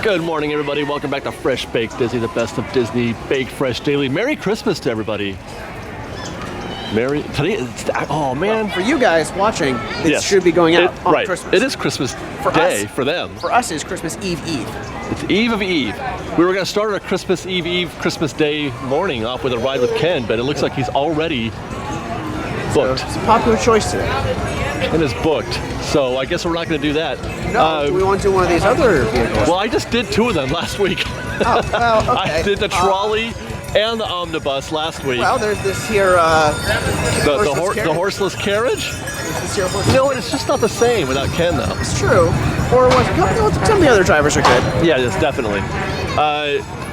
Good morning, everybody. Welcome back to Fresh Baked Disney, the best of Disney Baked Fresh Daily. Merry Christmas to everybody. Oh man. For you guys watching, it should be going out on Christmas. It is Christmas Day for them. For us, it's Christmas Eve. It's Eve of Eve. We were going to start our Christmas Eve, Christmas Day morning off with a ride with Ken, but it looks like he's already booked. So it's a popular choice today. Ken is booked, so I guess we're not going to do that. No, do we want to do one of these other vehicles? Well, I just did two of them last week. Oh, well, okay. I did the trolley and the omnibus last week. Well, there's this here, the horseless carriage? No, it's just not the same without Ken, though. It's true. Or was it? Some of the other drivers are good. Yeah, yes, definitely.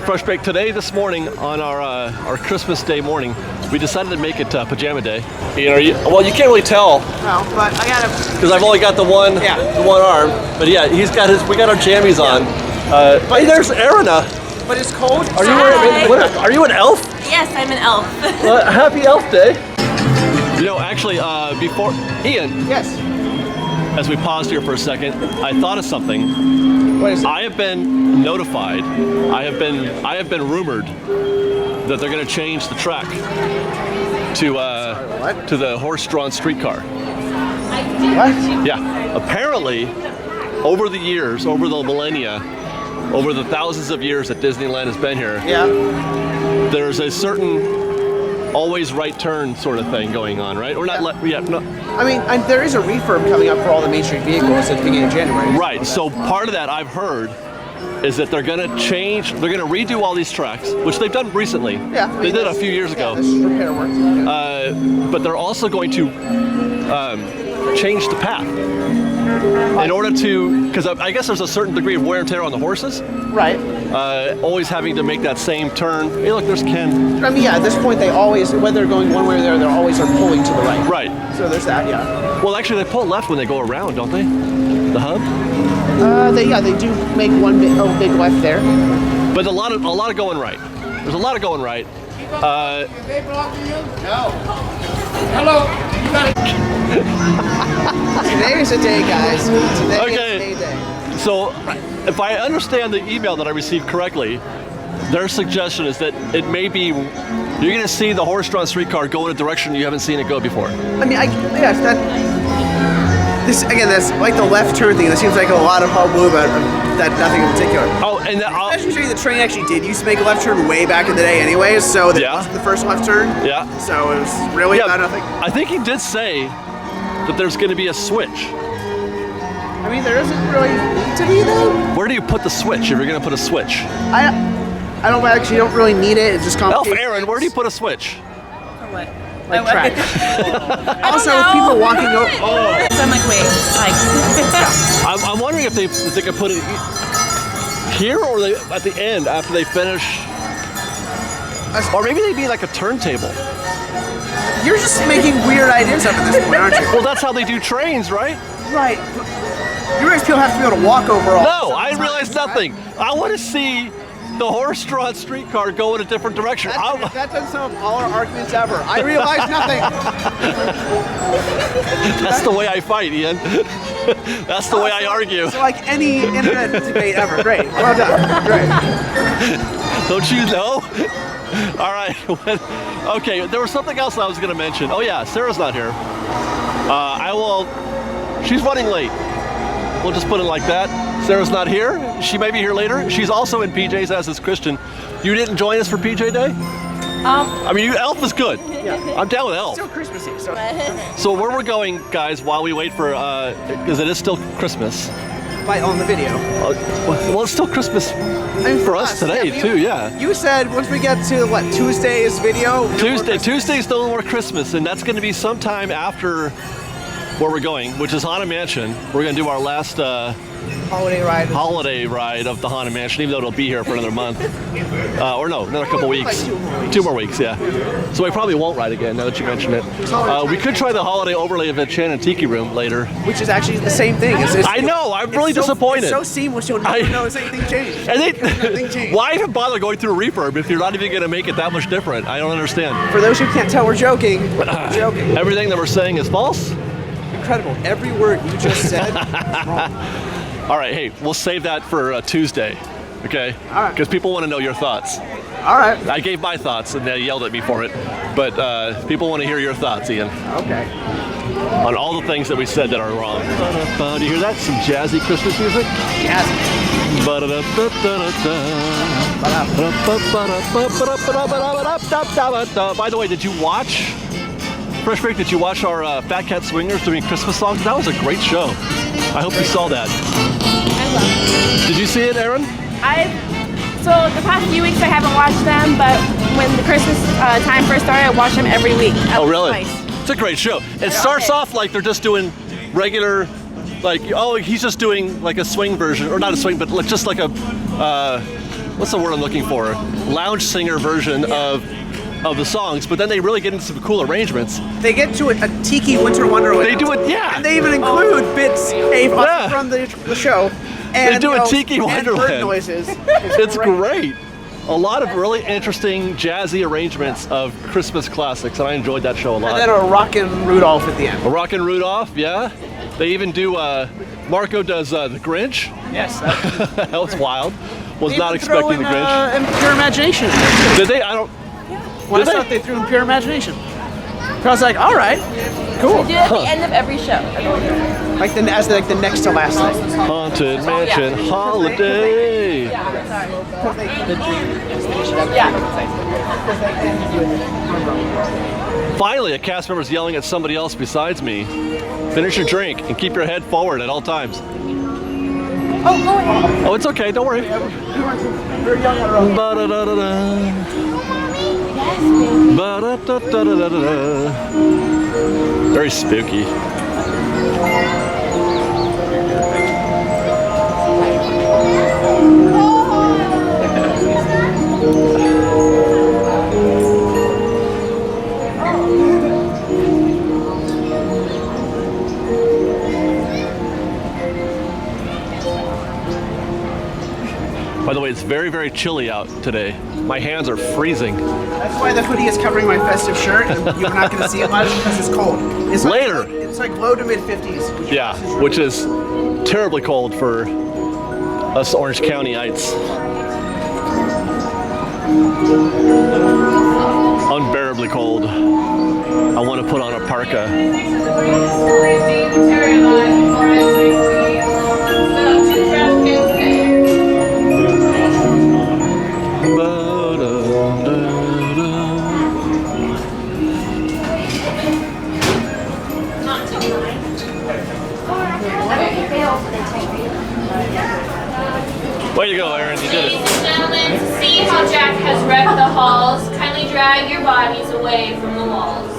Fresh Baked today, this morning, on our Christmas Day morning, we decided to make it Pajama Day. Well, you can't really tell. No, but I got to. Because I've only got the one arm. But yeah, we got our jammies on. Hey, there's Erina. But it's cold. Are you an elf? Yes, I'm an elf. Happy Elf Day. Actually, before Ian. Yes. As we paused here for a second, I thought of something. What is it? I have been notified. I have been rumored that they're going to change the track to the horse-drawn streetcar. What? Yeah. Apparently, over the years, over the millennia, over the thousands of years that Disneyland has been here, there's a certain always right turn sort of thing going on, right? Or not? No. I mean, there is a refurb coming up for all the Main Street vehicles at the beginning of January. Right. So part of that I've heard is that they're going to change. They're going to redo all these tracks, which they've done recently. Yeah. They did a few years ago. This is repair work. But they're also going to change the path in order to, because I guess there's a certain degree of wear and tear on the horses. Right. Always having to make that same turn. Hey, look, there's Ken. I mean, yeah, at this point, they always, whether they're going one way or the other, they always are pulling to the right. Right. So there's that, yeah. Well, actually, they pull left when they go around, don't they? The hub? They do make one big left there. But a lot of going right. There's a lot of going right. They belong to you? No. Hello. You got it. Today is a day, guys. Today is a day. So, if I understand the email that I received correctly, their suggestion is that it may be you're going to see the horse-drawn streetcar go in a direction you haven't seen it go before. I mean, that's like the left turn thing. That seems like a lot of hullabaloo about that, nothing in particular. Oh, and especially the train actually did used to make a left turn way back in the day, anyways. So that wasn't the first left turn. Yeah. So it was really about nothing. I think he did say that there's going to be a switch. I mean, there isn't really need to be though. Where do you put the switch if you're going to put a switch? I don't really need it. It's just complicated. Elf Aaron, where do you put a switch? For what? Like track. Also, people walking over. Oh. So I'm like, wait, like. I'm wondering if they could put it here or at the end after they finish, or maybe they'd be like a turntable. You're just making weird ideas up at this point, aren't you? Well, that's how they do trains, right? Right. You guys still have to be able to walk over all. No, I realized nothing. I want to see the horse-drawn streetcar go in a different direction. That doesn't sum up all our arguments ever. I realized nothing. That's the way I fight, Ian. That's the way I argue. It's like any internet debate ever. Great. Well done. Great. Don't you know? All right. Okay, there was something else I was going to mention. Oh, yeah, Sarah's not here. She's running late. We'll just put it like that. Sarah's not here. She may be here later. She's also in PJs, as is Christian. You didn't join us for PJ Day? I mean, Elf is good. Yeah. I'm down with Elf. It's still Christmassy. So where we're going, guys, while we wait for, because it is still Christmas. On the video. Well, it's still Christmas for us today, too, yeah. You said once we get to, Tuesday's video? Tuesday's no more Christmas, and that's going to be sometime after where we're going, which is Haunted Mansion. We're going to do our last holiday ride of the Haunted Mansion, even though it'll be here for another month. Or no, another couple weeks. Like 2 more weeks, yeah. So we probably won't ride again, now that you mention it. We could try the holiday overlay of the Chan and Tiki room later. Which is actually the same thing. I know, I'm really disappointed. It's so seamless, you'll never notice anything changed. Nothing changed. Why even bother going through a refurb if you're not even going to make it that much different? I don't understand. For those who can't tell, we're joking. We're joking. Everything that we're saying is false? Incredible. Every word you just said is wrong. All right, hey, we'll save that for Tuesday. Okay? All right. Because people want to know your thoughts. All right. I gave my thoughts and they yelled at me for it. But people want to hear your thoughts, Ian. Okay. On all the things that we said that are wrong. Do you hear that? Some jazzy Christmas music? Yes. By the way, did you watch Fresh Break? Did you watch our Fat Cat Swingers doing Christmas songs? That was a great show. I hope you saw that. I love it. Did you see it, Aaron? So the past few weeks I haven't watched them, but when the Christmas time first started, I watched them every week. Oh, really? Twice. It's a great show. It starts off like they're just doing regular, like, oh, he's just doing like a swing version, or not a swing, but like just like a, what's the word I'm looking for? Lounge singer version of the songs, but then they really get into some cool arrangements. They get to a tiki winter wonderland. They do it, yeah. And they even include bits from the show. And, They do a tiki and wonderland. bird noises. It's great. A lot of really interesting jazzy arrangements of Christmas classics, and I enjoyed that show a lot. And then a rockin' Rudolph at the end. A Rockin' Rudolph, yeah. They even do, Marco does The Grinch. Yes. That was wild. Was They not even throw expecting in, The Grinch. And Pure Imagination in there too. Did they? I don't. When I Did thought they threw in Pure Imagination. So I was like, all right, cool. We do it at the end of every show. Like the next to last thing. Haunted Mansion Holiday. Finally, a cast member's yelling at somebody else besides me. Finish your drink and keep your head forward at all times. Oh, go ahead. Oh, it's okay. Don't worry. Ba-da-da-da-da. Ba-da-da-da-da-da. Very spooky. By the way, it's very, very chilly out today. My hands are freezing. That's why the hoodie is covering my festive shirt, and you're not going to see it much because it's cold. It's like, Later. It's like low to mid 50s. Yeah, which is terribly cold for us Orange County-ites. Unbearably cold. I want to put on a parka. Way to go, Aaron, you did it. Ladies and gentlemen, to see how Jack has wrecked the halls, kindly drag your bodies away from the walls.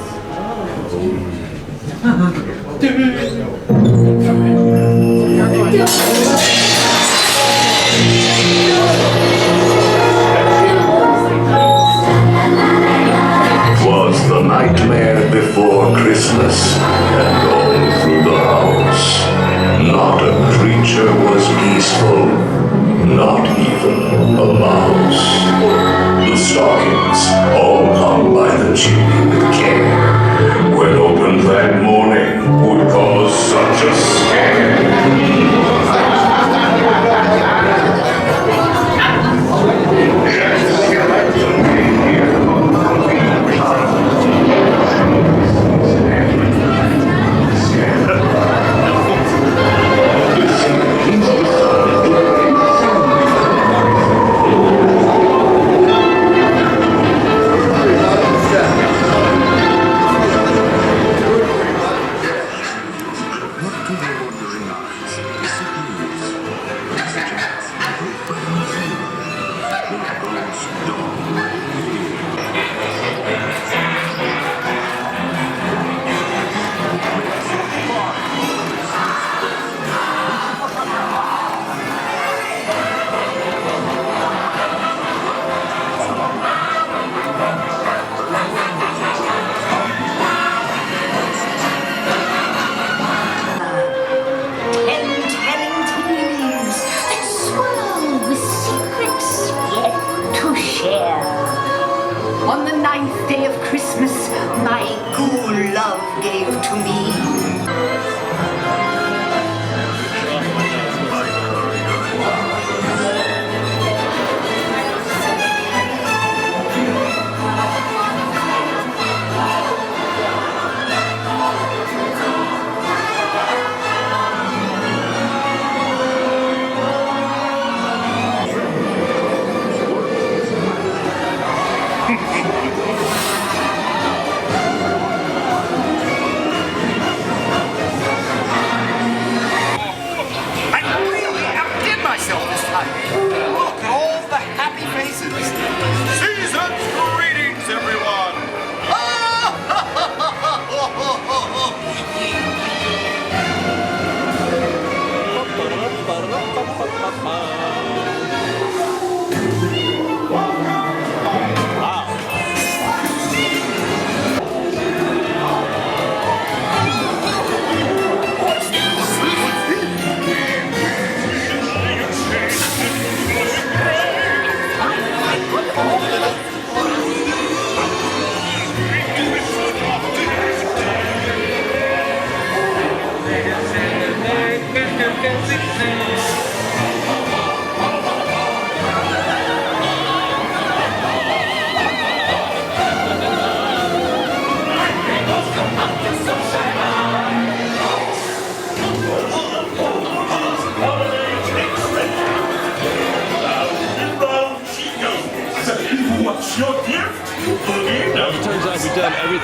Was the nightmare before Christmas, and all through the house. Not a creature was peaceful, not even a mouse. The stockings, all hung by the chimney with care, when opened that morning, would cause such a scare.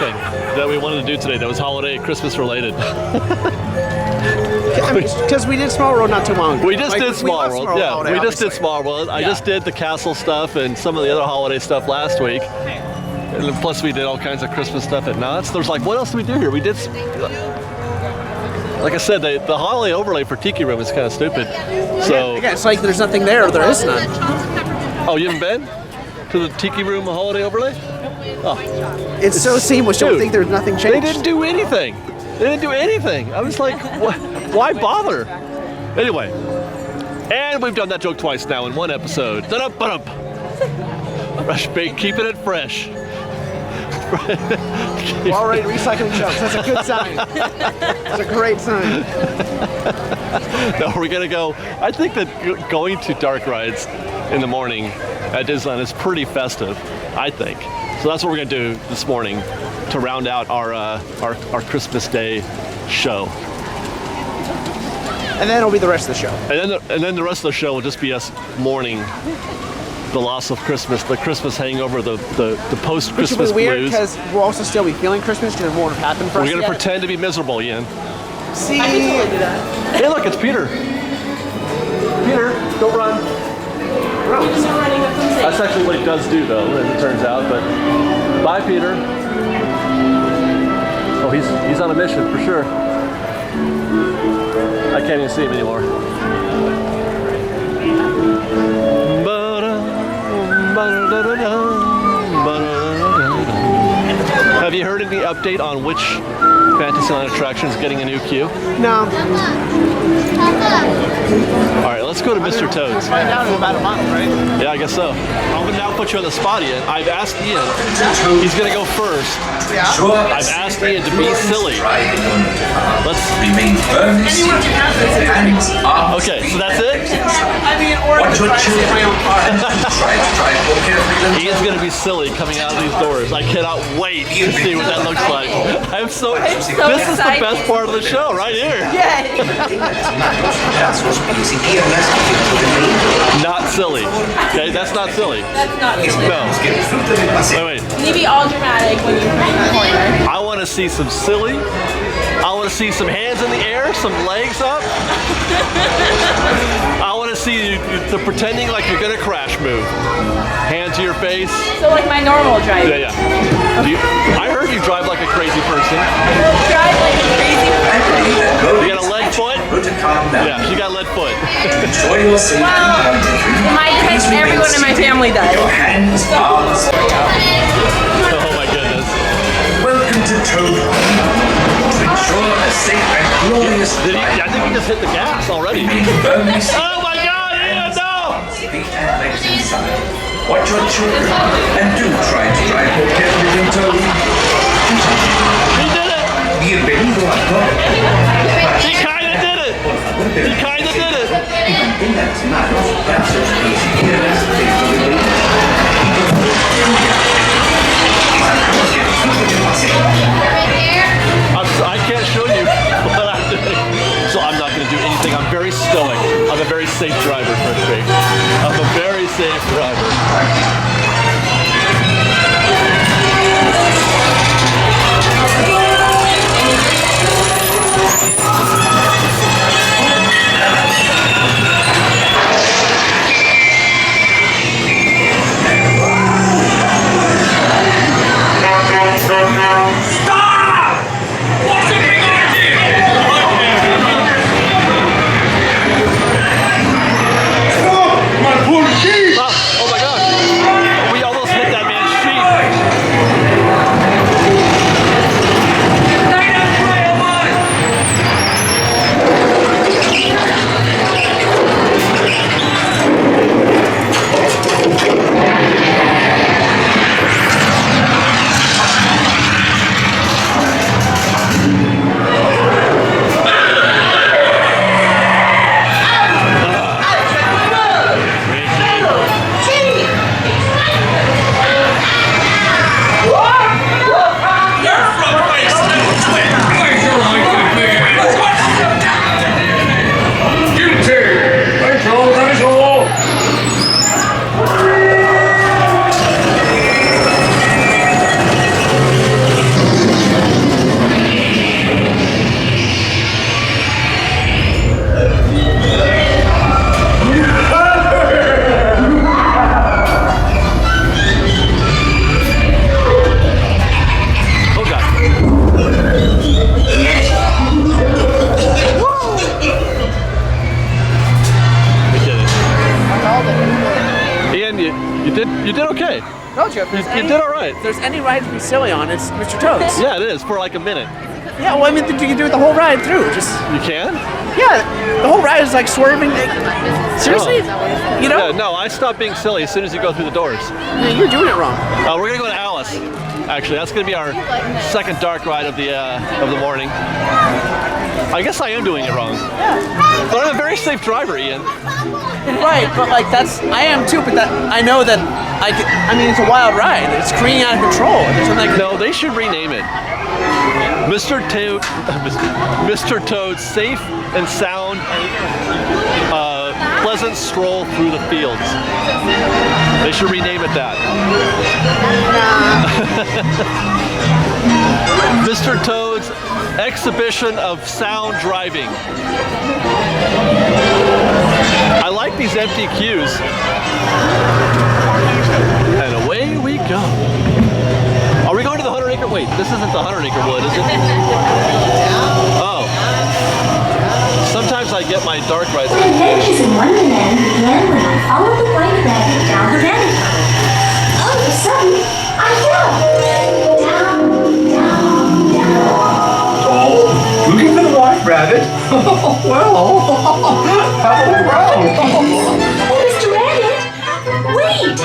anything that we wanted to do today that was holiday, Christmas related. Because we did Small World not too long ago. We just did Small World. Yeah, holiday, we just obviously. did Small World. I just did the castle stuff and some of the other holiday stuff last week. And then plus we did all kinds of Christmas stuff at Knott's. There's like, what else did we do here? We did, like I said, the holiday overlay for Tiki Room is kind of stupid. So Yeah, it's like there's nothing there. There is none. Oh, you haven't been to the Tiki Room holiday overlay? Oh, It's so seamless. You don't Dude, think there's nothing changed? they didn't do anything. They didn't do anything. I was like, why bother? Anyway, and we've done that joke twice now in one episode. Da-da-ba-dum. Fresh baked, keeping it fresh. We're already recycling jokes. That's a good sign. That's a great sign. No, we're gonna go. I think that going to dark rides in the morning at Disneyland is pretty festive. I think. So that's what we're gonna do this morning to round out our Christmas Day show. And then it'll be the rest of the show. And then the rest of the show will just be us mourning the loss of Christmas, the Christmas hangover, the post-Christmas Which will be weird blues. because we'll also still be feeling Christmas because it won't have happened for us We're gonna yet. pretend to be miserable, Ian. See, Hey, look, it's Peter. Peter, don't run. That's actually what he does do, though, as it turns out. But bye, Peter. Oh, he's on a mission for sure. I can't even see him anymore. Have you heard any update on which Fantasyland attraction is getting a new queue? no. All right, let's go to Mr. Toad's. Find out in about a month, right? Yeah, I guess so. I'm gonna now put you on the spot, Ian. I've asked Ian. He's gonna go first. I've asked Ian to be silly. Let's. Remain firmly seated with hands, arms, Okay, so that's it. Watch your children. Try to drive more carefully. Ian's gonna be silly coming out of these doors. I cannot wait to see what that looks like. I'm so. This is the best part of the show, right here. Not silly. Okay, that's not silly. That's not silly. No. Wait. You need to be all dramatic when you're in the corner. I want to see some silly. I want to see some hands in the air, some legs up. I want to see you the pretending like you're gonna crash move. Hand to your face. So like my normal driving. Yeah, yeah. I heard you drive like a crazy person. Drive like a crazy You got a lead foot? Yeah, she got lead foot. Enjoy your safety. Well, in my defense, everyone in my family does. Your hands, arms. Oh my goodness. Welcome to Toad. To ensure a safe and glorious ride. I think he just hit the gas already. Firmly seated. Oh my God, Ian, no! Feet and legs inside. Watch your children and do try to drive more carefully than Toad. He did it! Bienvenido a Toad. He kinda did it! He kinda did it! En las manos, brazos y izquierdas I can't show you what I'm doing, so I'm not going to do anything. I'm very stoic. I'm a very safe driver, Fresh Baked. I'm a very safe driver. Oh my God! You did okay. Told you. You did all right. If there's any ride to be silly on, it's Mr. Toad's. Yeah, it is for like a minute. Yeah, well, I mean, you can do it the whole ride through. Just You can? yeah, the whole ride is like swerving. Seriously, you know? Yeah, no, I stopped being silly as soon as you go through the doors. Yeah, you're doing it wrong. We're gonna go to Alice. Actually, that's gonna be our second dark ride of the morning. I guess I am doing it wrong. Yeah. But I'm a very safe driver, Ian. Right, but like I am too. But I know that I mean, it's a wild ride. It's creating out of control. There's something No, they should rename it. Mr. Toad's Safe and Sound Pleasant Stroll Through the Fields. They should rename it that. Mr. Toad's Exhibition of Sound Driving. I like these empty queues. And away we go. Are we going to the 100-acre? Wait, this isn't the 100-acre wood, is it? Oh. Sometimes I get my dark rides. Adventures in Wonderland began when I followed the white rabbit down the rabbit hole. All of a sudden, I fell. Down, down, down. Oh, looking for the white rabbit? Well, have a look around. Oh, Mr. Rabbit, wait,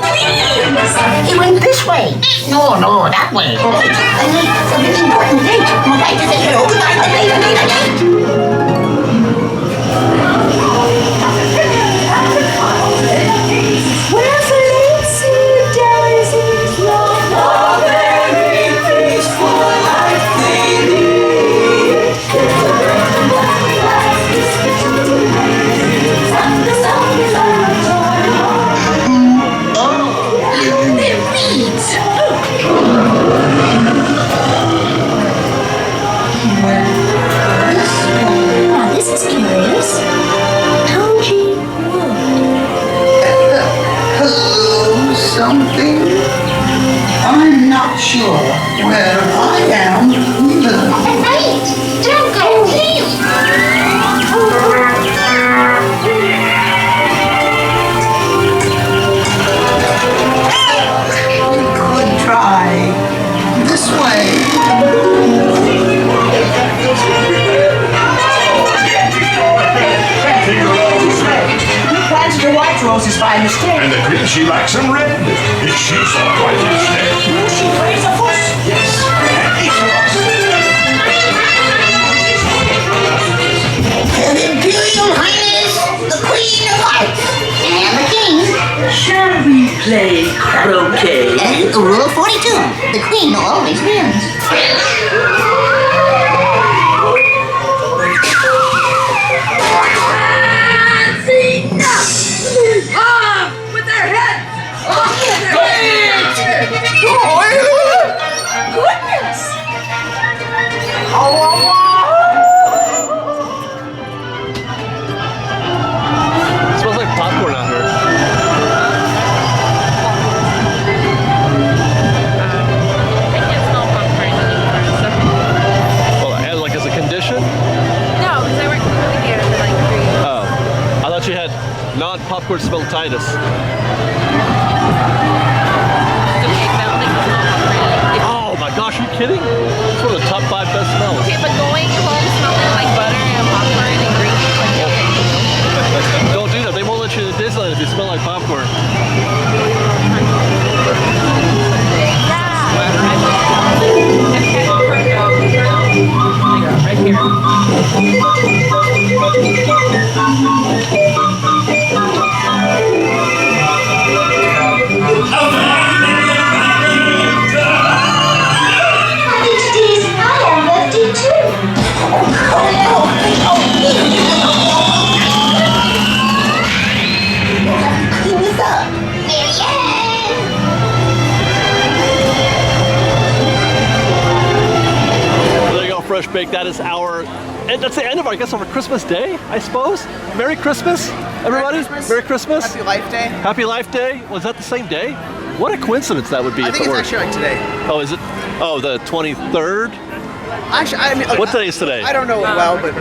please. He went this way. No, that way. I need a very important date. My wife is at home. Now this is curious. Toji Wood. Hello, something? I'm not sure where I am either. Wait! Don't go, please! We could try this way. You planted your white roses by mistake. And the green, she likes them red. Is she so quite instead? She plays a puss. Yes, Her Imperial Highness, the Queen of Hearts, and the King. Shall we play croquet? Rule 42, the Queen always wins. With their head! Goodness! It smells like popcorn out here. I can't smell popcorn anymore. So. Well, and like as a condition? No, because I worked in the movie theater for like 3 years. Oh. I thought you had non-popcorn smellitis. Oh my gosh, are you kidding? It's one of the top 5 best smells. Okay, but going home smelling like butter and popcorn and green, like okay. Don't do that. They won't let you to Disneyland if you smell like popcorn. Fresh Bake, that is and that's the end of our, I guess, our Christmas Day, I suppose. Merry Christmas, everybody. Merry Christmas. Happy Life Day. Happy Life Day. Was that the same day? What a coincidence that would be. I if think it it's were. actually like today. Oh, is it? Oh, the 23rd? Actually, I mean, What day is today? I don't know it well, but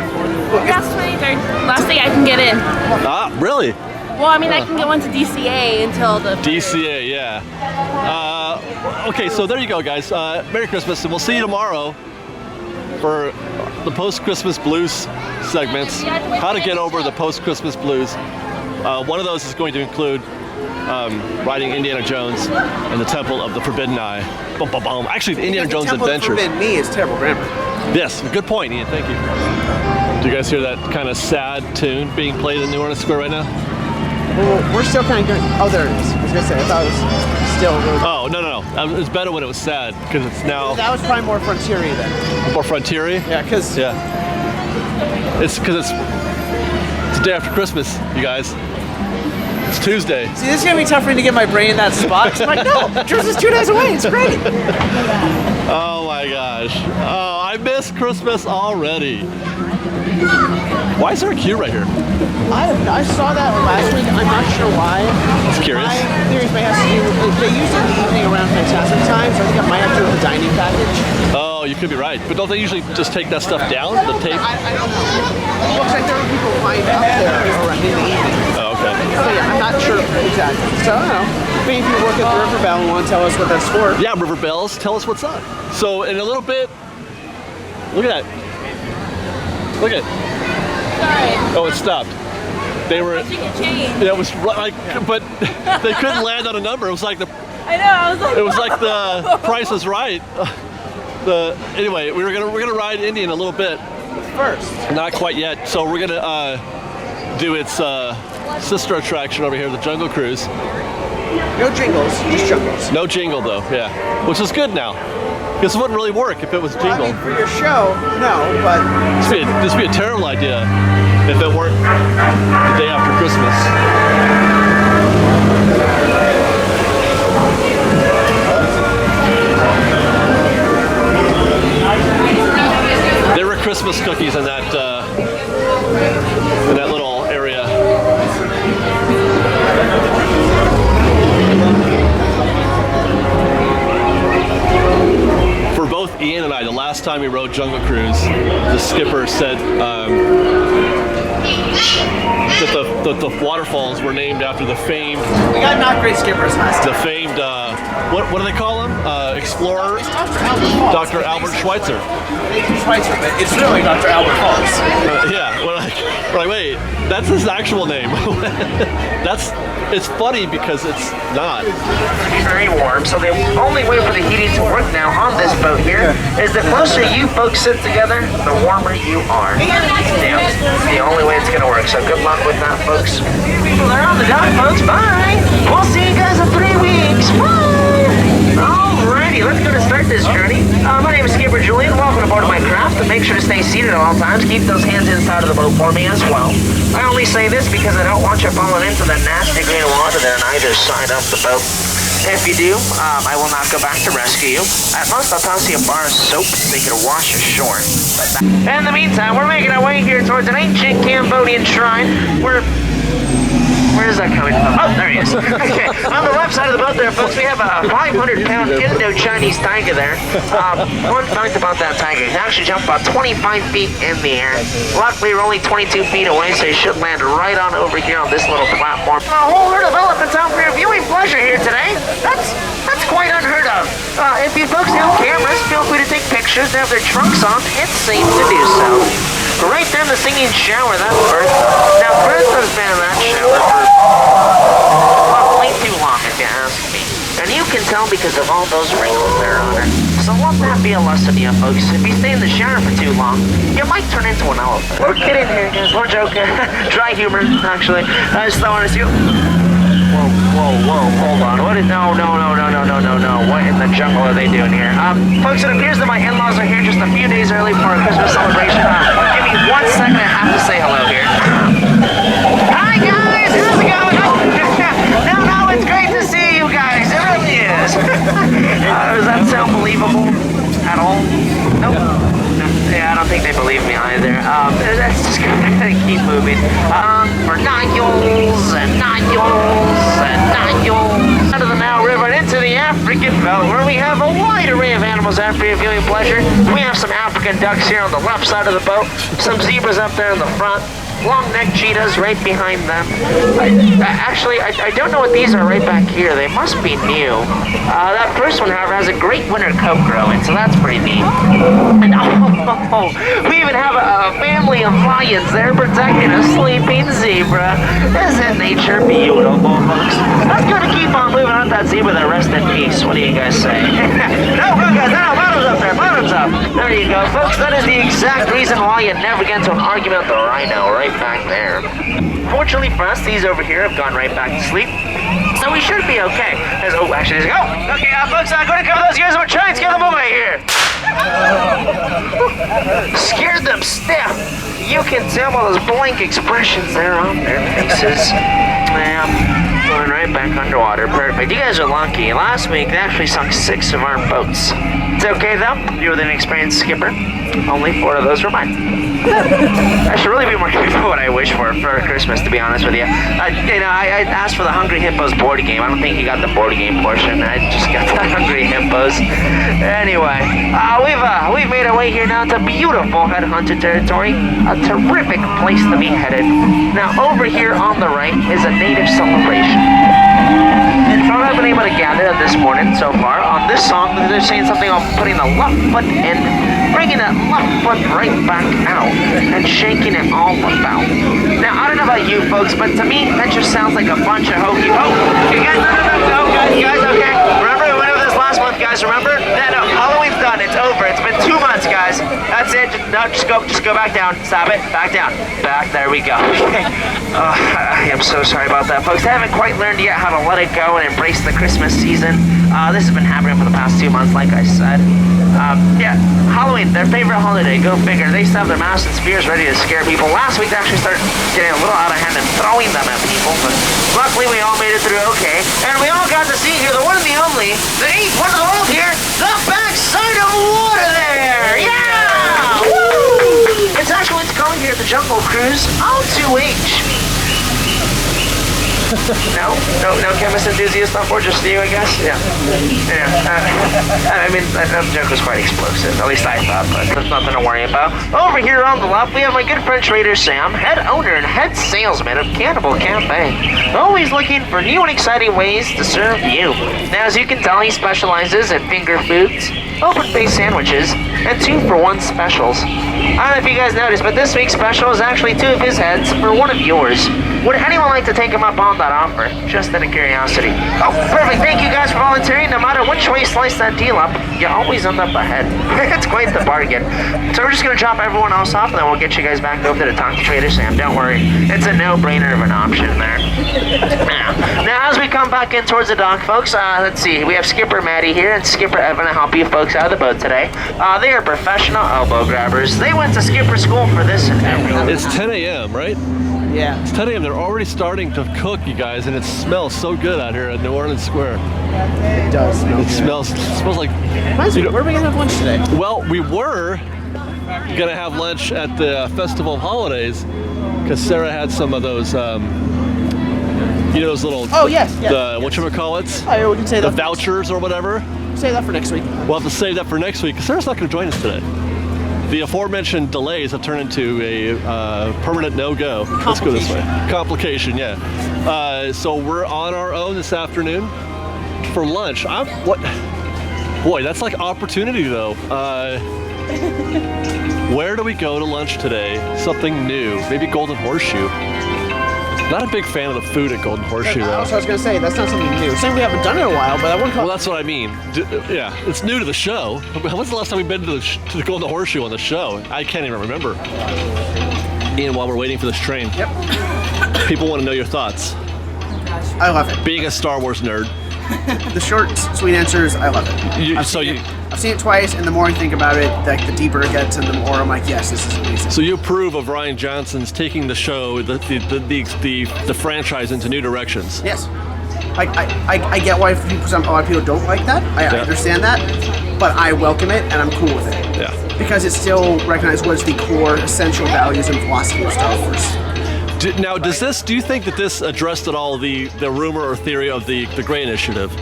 That's 23rd. Last day I can get in. Ah, really? Well, I mean, I can go into DCA until the... DCA, yeah. Okay, so there you go, guys. Merry Christmas, and we'll see you tomorrow for the post-Christmas blues segments. How to get over the post-Christmas blues. One of those is going to include riding Indiana Jones and the Temple of the Forbidden Eye. Bum, bum, bum. Actually, the Indiana Jones Adventures. The Temple of the Forbidden Eye is terrible grammar. Yes, good point, Ian. Thank you. Do you guys hear that kind of sad tune being played in New Orleans Square right now? Well, we're still kind of going. Oh, there it is. I was gonna say, I thought it was still. Really oh no! It's better when it was sad because it's now. That was probably more frontiery then. More frontiery? Yeah, because. Yeah. It's because it's the day after Christmas, you guys. It's Tuesday. See, this is gonna be tough for me to get my brain in that spot. 'Cause I'm like, no, Christmas is 2 days away. It's great. Oh my gosh! Oh, I miss Christmas already. Why is there a queue right here? I saw that last week. I'm not sure why. It's curious. My theories may have to do with, they use it in the evening around Fantastic Time, so I think it might have to do with the dining package. Oh, you could be right. But don't they usually just take that stuff down? The tape? I don't know. It looks like there were people lined up there around in the evening. Oh, okay. So yeah, I'm not sure exactly. So I don't know. Maybe if you work at the River Bell and want to tell us what that's for. Yeah, River Bells, tell us what's up. So in a little bit, look at that. Look at it. Sorry. Oh, it stopped. They were. Yeah, it was like, but they couldn't land on a number. It was like the. I know. I was like. It was like the Price is Right. Anyway, we're gonna ride Indy in a little bit. First. Not quite yet. So we're gonna do its sister attraction over here, the Jungle Cruise. No jingles, just jungles. No jingle though. Yeah, which is good now. This wouldn't really work if it was jingle. I mean, for your show, no, but... This would be a terrible idea if it weren't the day after Christmas. There were Christmas cookies in that little area. For both Ian and I, the last time we rode Jungle Cruise, the skipper said that the waterfalls were named after the famed. We got not great skippers last time. The famed what do they call him? Explorer. Dr. Albert Schweitzer. Schweitzer, but it's really Dr. Albert Holtz. Yeah, we're like, wait, that's his actual name. It's funny because it's not. It's very warm, so the only way for the heating to work now on this boat here is the closer you folks sit together, the warmer you are. Yeah, it's the only way it's gonna work, so good luck with that, folks. People are on the dock, folks, bye! We'll see you guys in 3 weeks, bye! Alrighty, let's go to start this journey. My name is Skipper Julian, welcome aboard my craft, and make sure to stay seated at all times, keep those hands inside of the boat for me as well. I only say this because I don't want you falling into the nasty green water there on either side of the boat. If you do, I will not go back to rescue you. At most, I'll toss you a bar of soap so you can wash ashore. In the meantime, we're making our way here towards an ancient Cambodian shrine. Where is that coming from? Oh, there he is. Okay, on the left side of the boat there, folks, we have a 500-pound Indo-Chinese tiger there. Fun fact about that tiger, he actually jumped about 25 feet in the air. Luckily, we're only 22 feet away, so he should land right on over here on this little platform. A whole herd of elephants out for your viewing pleasure here today. That's quite unheard of. If you folks have cameras, feel free to take pictures. They have their trunks on. It's safe to do so. Right there in the singing shower, that's Bertha. Now, Bertha's been in that shower for way too long, if you ask me. And you can tell because of all those wrinkles there on her. So let that be a lesson to you, folks. If you stay in the shower for too long, you might turn into an elephant. We're kidding here, guys. We're joking. Dry humor, actually. I just don't want to see you. Whoa, hold on. What is, no. What in the jungle are they doing here? Folks, it appears that my in-laws are here just a few days early for a Christmas celebration. Give me 1 second, I have to say hello here. Hi, guys, how's it going? No, it's great to see you guys. It really is. Does that sound believable at all? Nope. Yeah, I don't think they believe me either. Let's just keep moving. For Niles and out of the Nile River and into the African belt, where we have a wide array of animals out for your viewing pleasure. We have some African ducks here on the left side of the boat, some zebras up there in the front, long-necked cheetahs right behind them. I don't know what these are right back here. They must be new. That first one, however, has a great winter coat growing, so that's pretty neat. And we even have a family of lions there protecting a sleeping zebra. Isn't nature beautiful, folks? Let's go to keep on moving on that zebra that rest in peace. What do you guys say? No, guys, no, bottoms up there, bottoms up. There you go, folks. That is the exact reason why you never get into an argument with the rhino right back there. Fortunately for us, these over here have gone right back to sleep. So we should be okay. Actually, let's go. Okay, folks, I'm going to cover those guys. I'm going to try and scare them over here. Scared them stiff. You can tell by those blank expressions there on their faces. Going right back underwater. Perfect. You guys are lucky. Last week, they actually sunk 6 of our boats. It's okay, though. You're an experienced skipper. Only 4 of those were mine. I should really be more careful what I wish for Christmas, to be honest with you. I asked for the Hungry Hippos board game. I don't think you got the board game portion. I just got the Hungry Hippos. Anyway, we've made our way here now to beautiful Headhunter territory. A terrific place to be headed. Now, over here on the right is a native celebration. And from what I've been able to gather this morning so far, on this song, they're saying something on putting the left foot in, bringing that left foot right back out, and shaking it all about. Now, I don't know about you folks, but to me, that just sounds like a bunch of hokey pokey. You guys, no, you guys, okay? Remember, we went over this last month, guys, remember? No, Halloween's done, it's over. It's been 2 months, guys. That's it. Just go back down. Stop it. Back down. Back, there we go. Okay. I am so sorry about that, folks. I haven't quite learned yet how to let it go and embrace the Christmas season. This has been happening for the past 2 months, like I said. Yeah, Halloween, their favorite holiday, go figure. They still have their masks and spears ready to scare people. Last week, they actually started getting a little out of hand and throwing them at people, but luckily we all made it through okay. And we all got to see here the one and the only, the 8th one of the world here, the backside of water there! Yeah! Woo! It's actually what's going here at the Jungle Cruise, O2H. No chemist enthusiast on board, just you, I guess? Yeah. I mean, that joke was quite explosive, at least I thought, but there's nothing to worry about. Over here on the left, we have my good friend Trader Sam, head owner and head salesman of Cannibal Cafe. Always looking for new and exciting ways to serve you. Now, as you can tell, he specializes in finger foods, open-faced sandwiches, and 2-for-1 specials. I don't know if you guys noticed, but this week's special is actually 2 of his heads for 1 of yours. Would anyone like to take him up on that offer? Just out of curiosity. Oh, perfect. Thank you guys for volunteering. No matter which way you slice that deal up, you always end up ahead. It's quite the bargain. So we're just going to drop everyone else off, and then we'll get you guys back over to talk to Trader Sam. Don't worry. It's a no-brainer of an option there. Now, as we come back in towards the dock, folks, let's see. We have Skipper Maddie here and Skipper Evan to help you folks out of the boat today. They are professional elbow grabbers. They went to skipper school for this and everything. It's 10 a.m., right? Yeah. It's 10 a.m. They're already starting to cook, you guys, and it smells so good out here at New Orleans Square. It does smell good. It smells like... Where are we going to have lunch today? Well, we were going to have lunch at the Festival of Holidays because Sarah had some of those, those little... Oh, yes. The, whatchamacallits? Oh, we can say that. The vouchers or whatever. Save that for next week. We'll have to save that for next week because Sarah's not going to join us today. The aforementioned delays have turned into a permanent no-go. Let's go this way. Complication, yeah. So we're on our own this afternoon for lunch. Boy, that's like opportunity though. Where do we go to lunch today? Something new. Maybe Golden Horseshoe. Not a big fan of the food at Golden Horseshoe, though. That's what I was going to say. That's not something new. Saying we haven't done it in a while, but I wouldn't call. Well, that's what I mean. Yeah, it's new to the show. When's the last time we've been to the Golden Horseshoe on the show? I can't even remember. Ian, while we're waiting for this train, yep. People want to know your thoughts. I love it. Being a Star Wars nerd. The short, sweet answer is I love it. I've seen it twice, and the more I think about it, like the deeper it gets, and the more I'm like, yes, this is amazing. So you approve of Rian Johnson's taking the show, the franchise into new directions? Yes. I get why a lot of people don't like that. I understand that, but I welcome it, and I'm cool with it. Yeah. Because it still recognizes what is the core essential values and philosophy of Star Wars. Now, do you think that this addressed at all the rumor or theory of the Grey Initiative?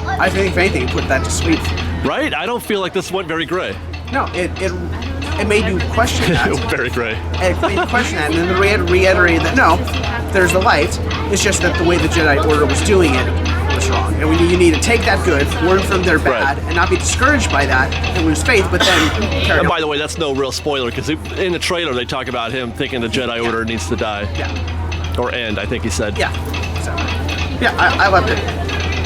I think if anything, it put that to sleep. Right? I don't feel like this went very gray. No, it made you question that. Very gray. It made you question that, and then they reiterated that no, there's the light. It's just that the way the Jedi Order was doing it was wrong, and you need to take that good, learn from their bad, and not be discouraged by that and lose faith. But then, and by the way, that's no real spoiler because in the trailer they talk about him thinking the Jedi Order needs to die. Yeah. Yeah. Or end, I think he said. Yeah. So, yeah, I loved it.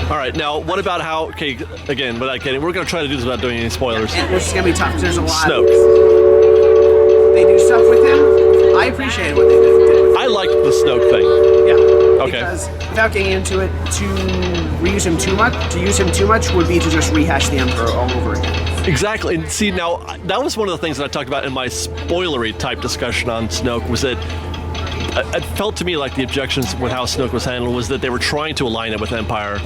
All right, now what about how? Okay, again, without kidding, we're gonna try to do this without doing any spoilers. It's gonna be tough. There's a lot. Snoke. They do stuff with him. I appreciate what they did. I liked the Snoke thing. Yeah. Okay. Because without getting into it, to use him too much would be to just rehash the Emperor all over again. Exactly. And see, now that was one of the things that I talked about in my spoilery type discussion on Snoke. Was that it felt to me like the objections with how Snoke was handled was that they were trying to align it with Empire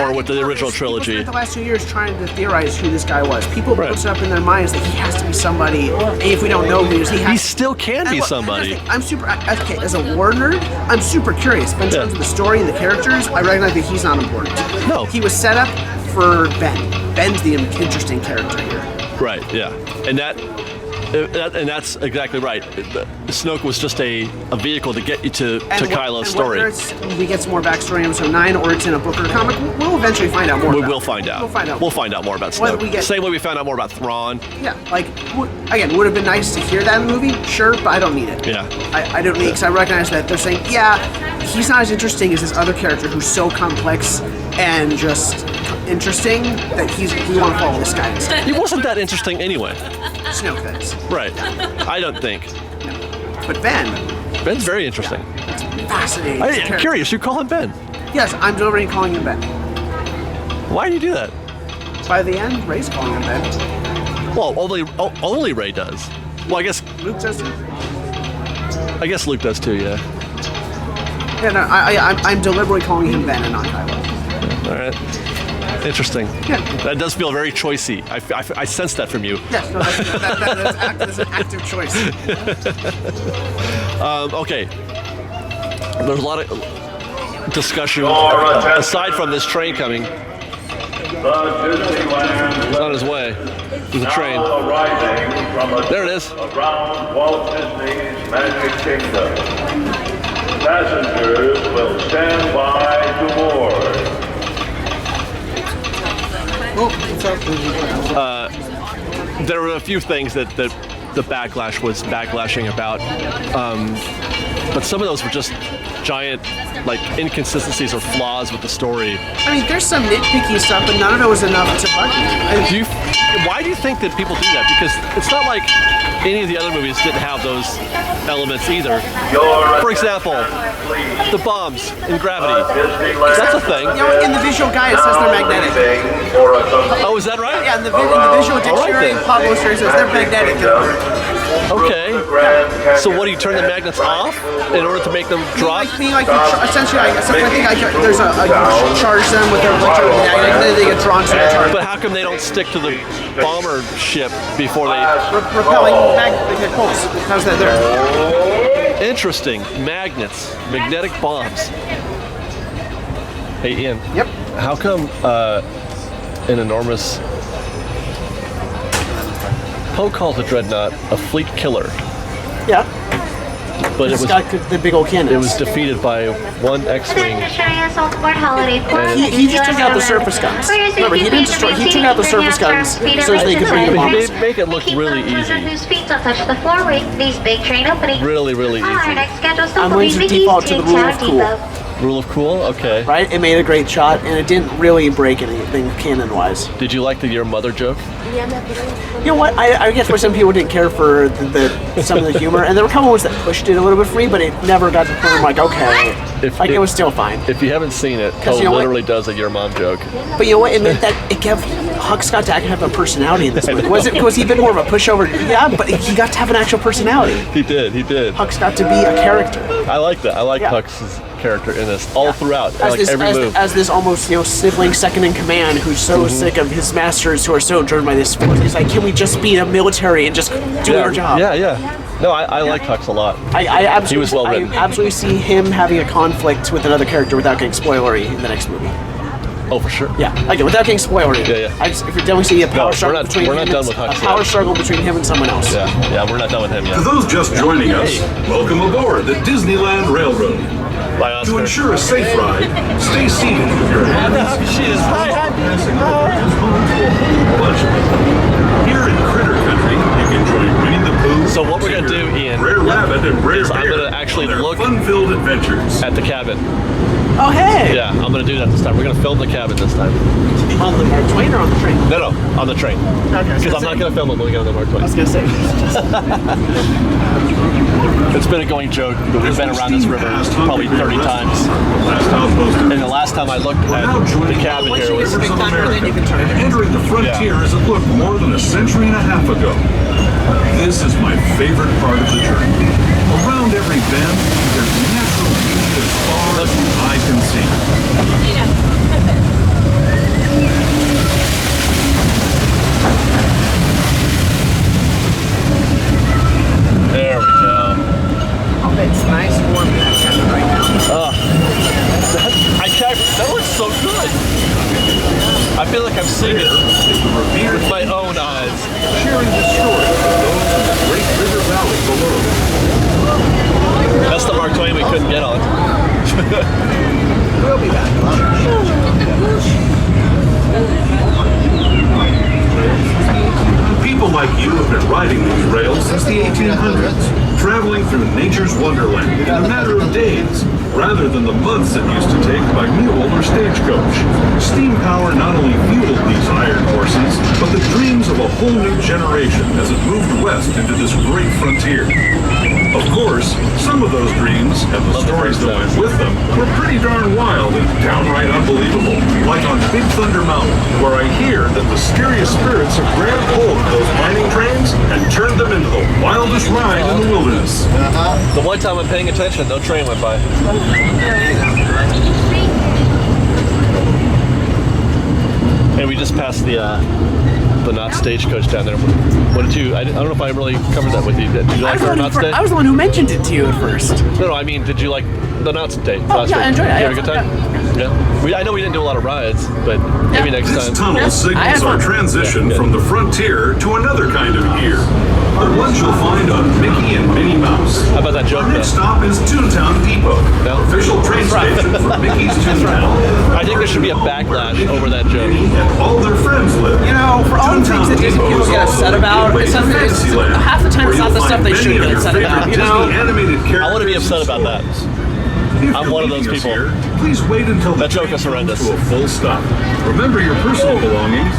or with the original trilogy. People spent the last 2 years trying to theorize who this guy was. People put it up in their minds that he has to be somebody. And if we don't know who he is, he still can be somebody. I'm super, okay, as a war nerd, I'm super curious. But in terms of the story and the characters, I recognize that he's not important. No. He was set up for Ben. Ben's the interesting character here. Right, yeah. And that's exactly right. Snoke was just a vehicle to get you to Kylo's story. Whether we get some more backstory in episode 9 or it's in a book or a comic, we'll eventually find out more. We will find out. We'll find out more about Snoke. Same way we found out more about Thrawn. Yeah, like, again, would have been nice to hear that in the movie, sure, but I don't need it. Yeah. I don't need it because I recognize that they're saying, yeah, he's not as interesting as this other character who's so complex and just interesting that we want to follow this guy. He wasn't that interesting anyway. Snoke is. Right. I don't think. No. But Ben's very interesting. Fascinating. I'm curious. You call him Ben? Yes, I'm already calling him Ben. Why do you do that? By the end, Rey's calling him Ben. Well, only Rey does. Well, I guess Luke does too. I guess Luke does too. Yeah. Yeah. No, I'm deliberately calling him Ben and not Kylo. All right. Interesting. Yeah. That does feel very choicey. I sense that from you. Yes, no, that's an active choice. Okay. There's a lot of discussion aside from this train coming. He's on his way. There's a train. There it is. Around Walt Disney's Magic Kingdom. Passengers will stand by to board. There were a few things that the backlash was backlashing about, but some of those were just giant, like, inconsistencies or flaws with the story. I mean, there's some nitpicky stuff, but none of it was enough to bug me. Why do you think that people do that? Because it's not like any of the other movies didn't have those elements either. For example, the bombs in Gravity. That's a thing. You know, in the visual guide it says they're magnetic. Oh, is that right? Yeah, in the visual dictionary, Pablo says they're magnetic. Okay. So what do you turn the magnets off in order to make them drop? Essentially, I think there's you charge them with their electromagnetic, and then they get drawn to the charge. But how come they don't stick to the bomber ship before they repelling magnetic pulse? How's that there? Interesting. Magnets, magnetic bombs. Hey Ian. Yep. How come an enormous Poe called the Dreadnought a fleet killer? Yeah. But it was got the big old cannons. It was defeated by one X-wing. He just took out the surface guns. Remember, he didn't destroy. He took out the surface guns so they could bring the bombs. They make it look really easy. Whose feet don't touch the floor with these big train openings. Really easy. Our next scheduled stop I'm will going be to Mickey's default to the Big rule Tower of cool. Depot. Rule of cool? Okay. Right? It made a great shot, and it didn't really break anything canon-wise. Did you like the your mother joke? You know what? I guess why some people didn't care for some of the humor, and there were a couple ones that pushed it a little bit free, but it never got to the point where I'm like, okay. It was still fine. If you haven't seen it, Poe literally does a your mom joke. But you know what? It meant that it gave Hux got to actually have a personality in this movie. Was he a bit more of a pushover? Yeah, but he got to have an actual personality. He did. Hux got to be a character. I like that. I like Hux's character in this all throughout, every move. As this almost sibling second in command who's so sick of his masters who are so driven by this sport. He's like, can we just be a military and just do our job? Yeah. No, I like Hux a lot. He was well written. I absolutely see him having a conflict with another character without getting spoilery in the next movie. Oh, for sure. Yeah. Okay, without getting spoiled. Yeah. I just, if you're done, we see a power struggle between we're not him done with Hux a power struggle between him and someone else. Yeah, we're not done with him yet. To those just joining us, welcome aboard the Disneyland Railroad. Bye, Oscar. To ensure a safe ride, stay seated with your hands. Here in Critter Country, you can join Winnie the Pooh. So what we're gonna do, Ian, Rare Rabbit and Rare is Bear I'm gonna actually on their look fun-filled adventures at the cabin. Oh, hey! Yeah, I'm gonna do that this time. We're gonna film the cabin this time. On the Mark Twain or on the train? No, on the train. Because I'm not gonna film it when we get on the Mark Twain. I was gonna say. It's been a going joke, but we've been around this river probably 30 times. And the last time I looked at the cabin here was... Entering the frontier as it looked more than a century and a half ago. This is my favorite part of the journey. Around every bend, there's natural beauty as far as the eye can see. There we go. Oh, it's nice warm right now. That looks so good. I feel like I'm seeing it with my own eyes. Sharing the story of those in the great river valley below. That's the Mark Twain we couldn't get on. We'll be back. People like you have been riding these rails since the 1800s, traveling through nature's wonderland in a matter of days, rather than the months it used to take by mule or stagecoach. Steam power not only fueled these iron horses, but the dreams of a whole new generation as it moved west into this great frontier. Of course, some of those dreams and the stories that went with them were pretty darn wild and downright unbelievable. Like on Big Thunder Mountain, where I hear that the scariest spirits have grabbed hold of those mining trains and turned them into the wildest ride in the wilderness. The one time I'm paying attention, no train went by. And we just passed the Knott stagecoach down there. What did you? I don't know if I really covered that with you. Did you like our Knott stage? I was the one who mentioned it to you at first. No, I mean, did you like the Knott stage? Oh, yeah, I enjoyed it. Did you have a good time? Yeah. I know we didn't do a lot of rides, but maybe next time. This tunnel signals our transition from the frontier to another kind of year. The ones you'll find on Mickey and Minnie Mouse. How about that joke? Our next stop is Toontown Depot, official train station for Mickey's Toontown. I think there should be a backlash over that joke. And all their friends live. You know, for all the things that Disney people get upset about, half the time it's not the stuff they should get upset about. You know, I want to be upset about that. I'm one of those people. Please wait until that joke is horrendous. To a full stop. Remember your personal belongings.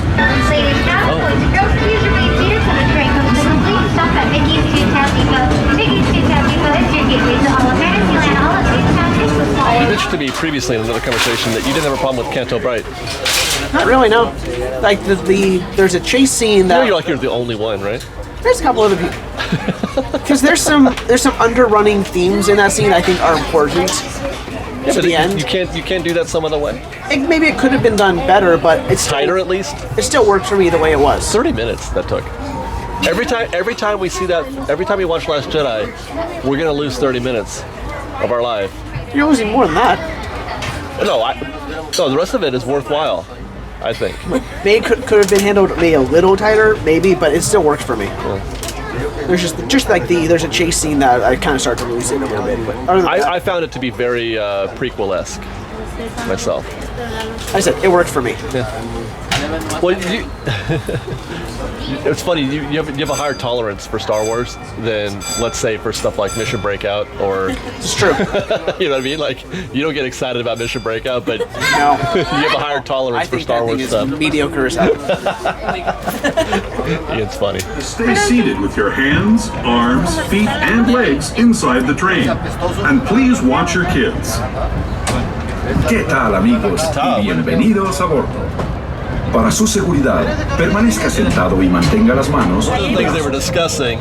Ladies and gentlemen, please remain seated till the train comes to a complete stop at Mickey's Toontown Depot. Mickey's Toontown Depot is your gateway to all of Fantasyland, all of Toontown Christmas. You mentioned to me previously in another conversation that you didn't have a problem with Canto Bright. not really, no. Like there's a chase scene that you're like you're the only one, right? There's a couple other people. Because there's some underrunning themes in that scene I think are important. Yeah, to the end. You can't do that some other way. Maybe it could have been done better, but it's tighter at least. It still worked for me the way it was. 30 minutes that took. Every time we see that, every time we watch Last Jedi, we're gonna lose 30 minutes of our life. You're losing more than that. No, the rest of it is worthwhile, I think. Maybe could have been handled maybe a little tighter, maybe, but it still worked for me. Yeah. There's there's a chase scene that I kind of started to lose it a little bit. But I found it to be very prequel-esque myself. I said it worked for me. Yeah. Well, it's funny. You have a higher tolerance for Star Wars than, let's say, for stuff like Mission Breakout or. It's true. You know what I mean? Like, you don't get excited about Mission Breakout, but no. You have a higher tolerance for Star Wars stuff. Mediocre as hell. It's funny. Stay seated with your hands, arms, feet, and legs inside the train, and please watch your kids. ¿Qué tal, amigos? Y bienvenidos a bordo. Para su seguridad, permanezca sentado y mantenga las manos. One of the things they were discussing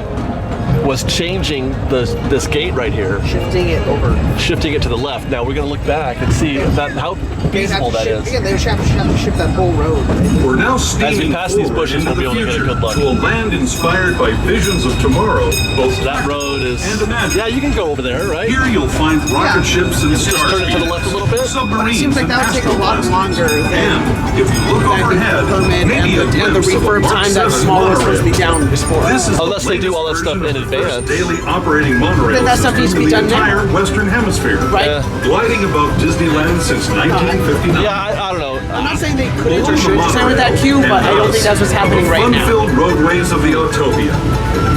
was changing this gate right here. Shifting it over. Shifting it to the left. Now we're going to look back and see how feasible that is. Again, they would have to shift that whole road. Right? We're now As we steaming pass these bushes, we'll be able to get a good look. to a land inspired by visions of tomorrow, both that road is. and imagined. Yeah, you can go over there, right? Here you'll find rocket ships and Just turn it to the left a little bit. submarines. It seems like that would take a lot longer than And if you look overhead, maybe a and the glimpse of a refurb Mark time that 7 small was supposed to be monorail. down before. This is Unless the they do all that latest stuff in version of the first advance. daily operating monorail Then that stuff needs to be system in done the now. entire Western Hemisphere. Right. Gliding above Disneyland since 1959. Yeah, I don't know. I'm not saying they couldn't or should design with that queue, but I don't think that's what's happening right now. Fun-filled roadways of the Autopia.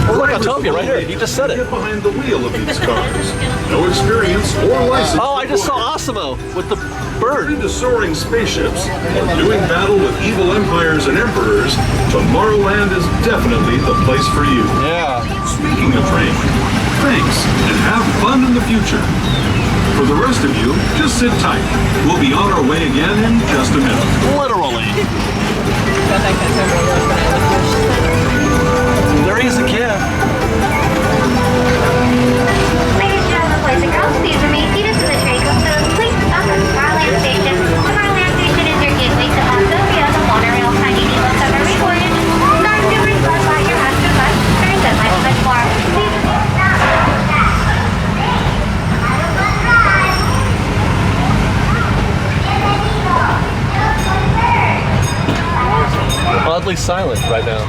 Oh, look, Autopia right here. He just said it. Get behind the wheel of these cars. No experience or license. Oh, I just saw Osimo with the bird. Into soaring spaceships and doing battle with evil empires and emperors, Tomorrowland is definitely the place for you. Yeah. Speaking of rain, thanks, and have fun in the future. For the rest of you, just sit tight. We'll be on our way again in just a minute. Literally. There he is again. Ladies and gentlemen, boys and girls, please remain seated so the train comes to a complete stop at Tomorrowland Station. Tomorrowland Station is your gateway to Autopia, the Monorail, Tiny Nemo submarine voyage, Star Super Spotlight, your master bus, ferries, and much more. Please Oddly silent right now.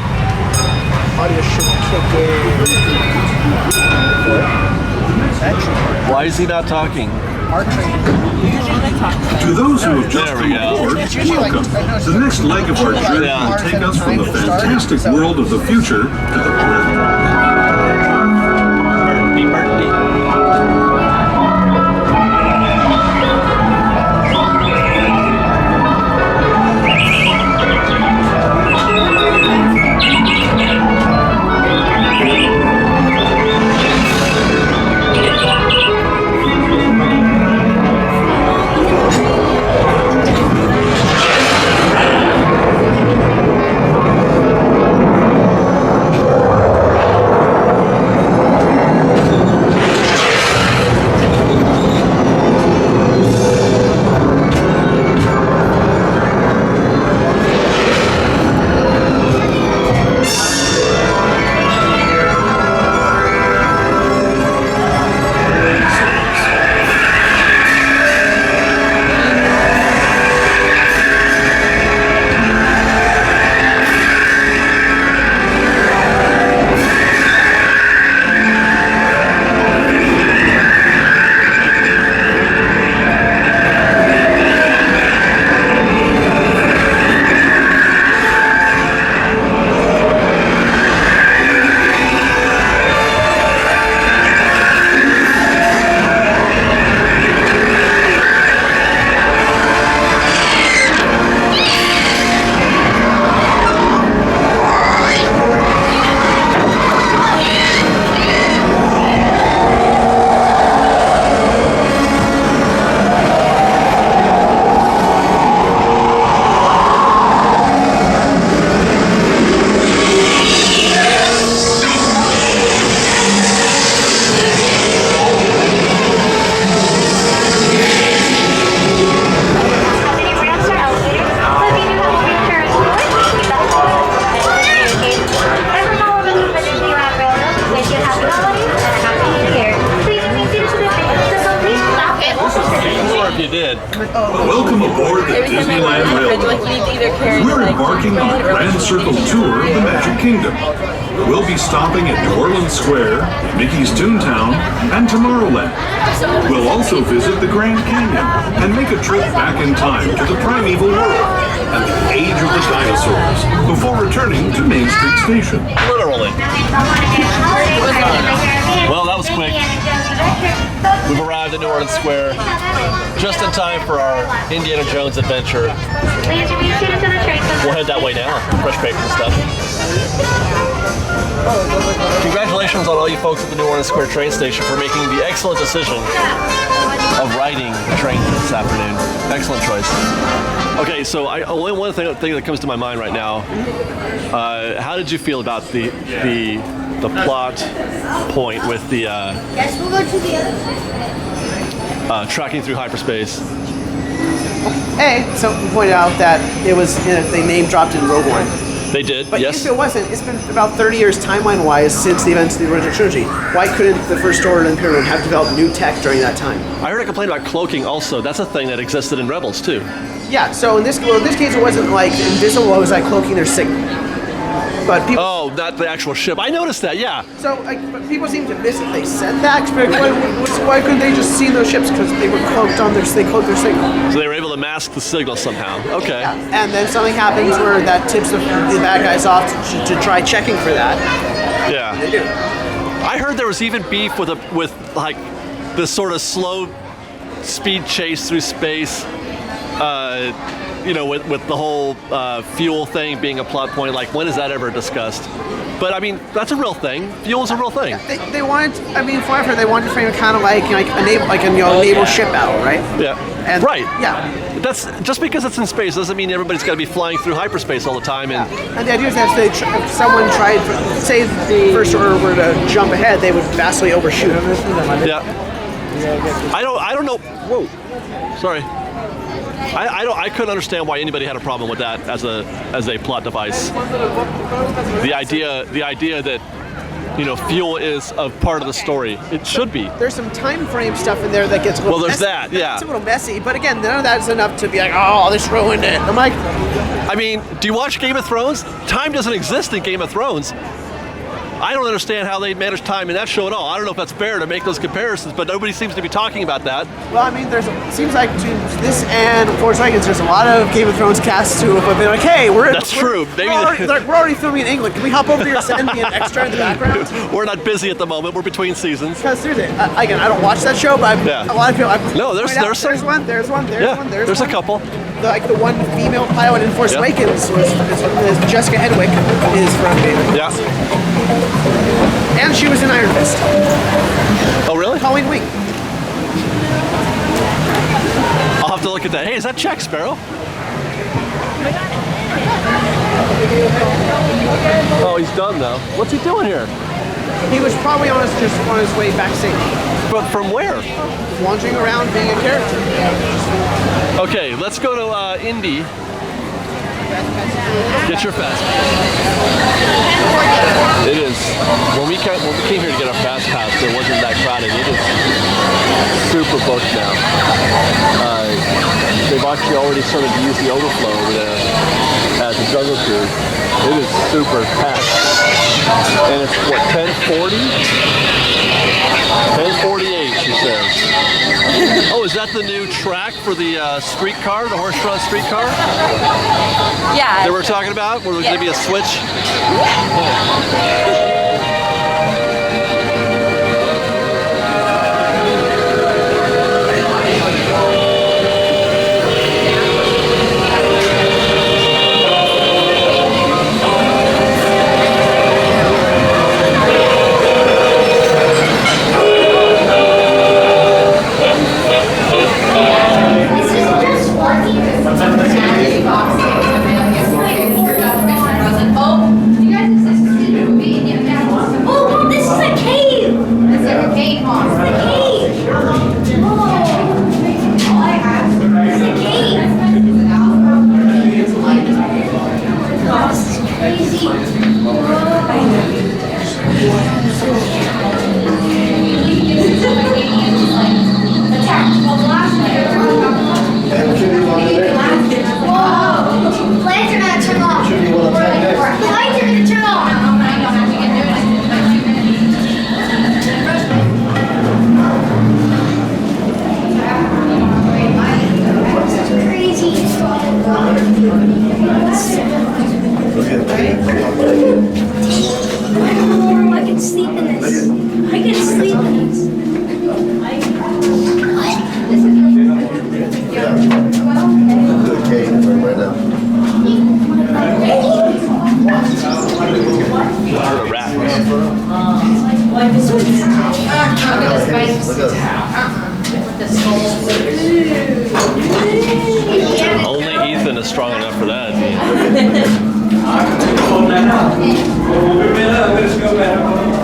Audio should kick in. Why is he not talking? Our train. To those who have just There we come go. aboard, It's usually like- welcome. I know it's The next leg of our journey Yeah. will take us from the fantastic world of the future to the present. Birdie, birdie. Welcome aboard the Disneyland Railroad. We're embarking on a Grand Circle tour of the Magic Kingdom. We'll be stopping at New Orleans Square, Mickey's Toontown, and Tomorrowland. We'll also visit the Grand Canyon and make a trip back in time to the primeval world and the age of the dinosaurs before returning to Main Street Station. Literally. Well, that was quick. We've arrived at New Orleans Square just in time for our Indiana Jones adventure. We'll head that way now, fresh paper and stuff. Congratulations on all you folks at the New Orleans Square train station for making the excellent decision of riding the train this afternoon. Excellent choice. Okay, so only one thing that comes to my mind right now. How did you feel about the the plot point with the Yes, we'll go to the other side. tracking through hyperspace. So you pointed out that it was they name dropped in Rogue One. They did, But yes. if it wasn't, it's been about 30 years timeline-wise since the events of the original trilogy. Why couldn't the First Order and Imperium have developed new tech during that time? I heard a complaint about cloaking also. That's a thing that existed in Rebels too. Yeah, so in this case it wasn't like invisible, it was like cloaking their signal. But people... Oh, not the actual ship. I noticed that, yeah. So but people seem to miss it. They said that. Why couldn't they just see those ships? Because they were cloaked on they cloaked their signal. So they were able to mask the signal somehow. Okay. Yeah. And then something happens where that tips the bad guys off to try checking for that. Yeah. They do. I heard there was even beef with like this sort of slow speed chase through space. You know, with the whole fuel thing being a plot point. Like, when is that ever discussed? But I mean, that's a real thing. Fuel is a real thing. Yeah, they wanted. I mean, forever they wanted to frame it kind of like a naval ship battle, right? Yeah. And, right. Yeah. That's just because it's in space doesn't mean everybody's got to be flying through hyperspace all the time. And the idea is that if someone tried, say, the First Order were to jump ahead, they would vastly overshoot. Yeah. I don't know. Whoa. Sorry. I couldn't understand why anybody had a problem with that as a plot device. The idea that, you know, fuel is a part of the story. It should be. There's some time frame stuff in there that gets a little there's messy. that, yeah. It's a little messy, but again, none of that is enough to be like, oh, this ruined it. I'm like, I mean, do you watch Game of Thrones? Time doesn't exist in Game of Thrones. I don't understand how they manage time in that show at all. I don't know if that's fair to make those comparisons, but nobody seems to be talking about that. Well, I mean, it seems like between this and Force Awakens, there's a lot of Game of Thrones casts who have been like, hey, That's true. Maybe we're already filming in England. Can we hop over to your set and be an extra in the background? We're not busy at the moment. We're between seasons. Because seriously, again, I don't watch that show, but a lot of people. There's one. There's a couple. The one female pilot in Force Awakens was Jessica Hedwig is from David. Yeah. And she was in Iron Fist. Oh, really? Colleen Wing. I'll have to look at that. Hey, is that Jack Sparrow? Oh, he's done now. What's he doing here? He was probably on his way backstage. But from where? Wandering around being a character. Okay, let's go to Indy. Get your fast pass. It is. When we came here to get our fast pass, it wasn't that crowded. It is super booked now. They've actually already started to use the overflow over there at the Jungle Cruise. It is super packed. And it's what, 10:40? 10:48, she says. Oh, is that the new track for the streetcar, the horse-drawn streetcar? Yeah. That we're talking about? Where there's going to be a switch? Only Ethan is strong enough for that. Let's go back.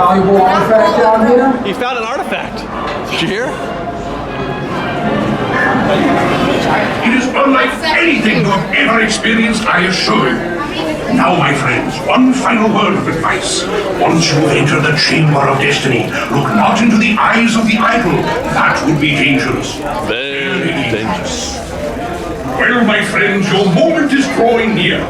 valuable artifact down here? He found an artifact. Did you hear? It is unlike anything you have ever experienced, I assure you. Now, my friends, one final word of advice. Once you have entered the Chamber of Destiny, look not into the eyes of the idol. That would be dangerous. Very dangerous. Well, my friends, your moment is drawing near.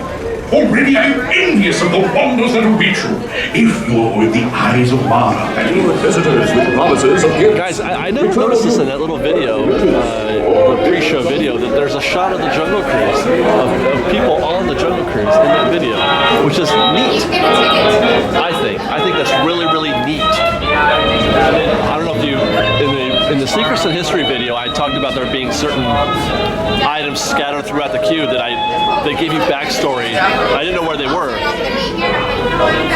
Already I am envious of the wonders that await you. If you avoid the eyes of Mara, and you visitors with promises of gifts. Guys, I never noticed this in that little video, the pre-show video, that there's a shot of the Jungle Cruise, of people on the Jungle Cruise in that video, which is neat. I think that's really, really neat. I don't know if you, in the Secrets in History video, I talked about there being certain items scattered throughout the queue that they gave you backstory. I didn't know where they were,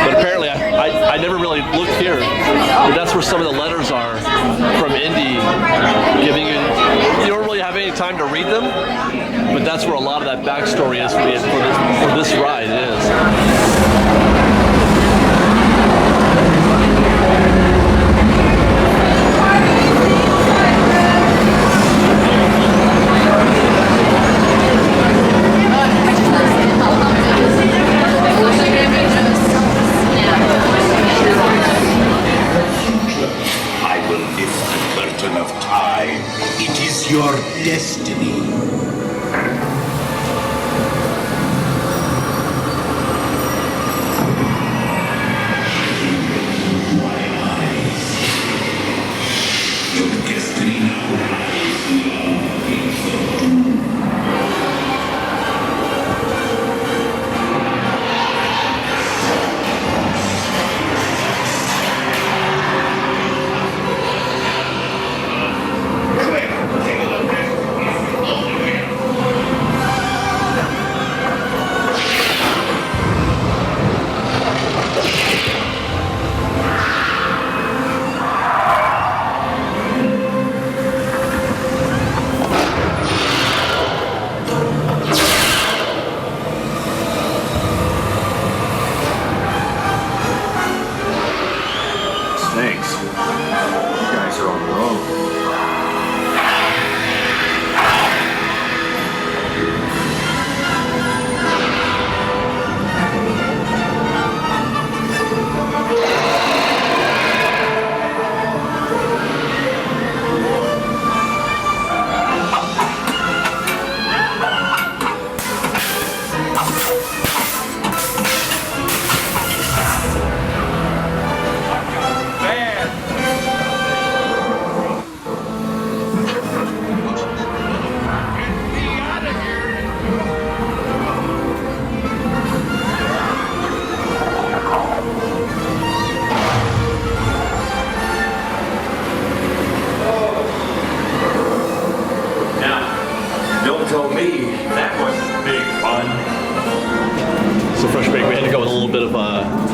but apparently I never really looked here. But that's where some of the letters are from Indy, giving you don't really have any time to read them, but that's where a lot of that backstory is for this ride. It is. Your destiny.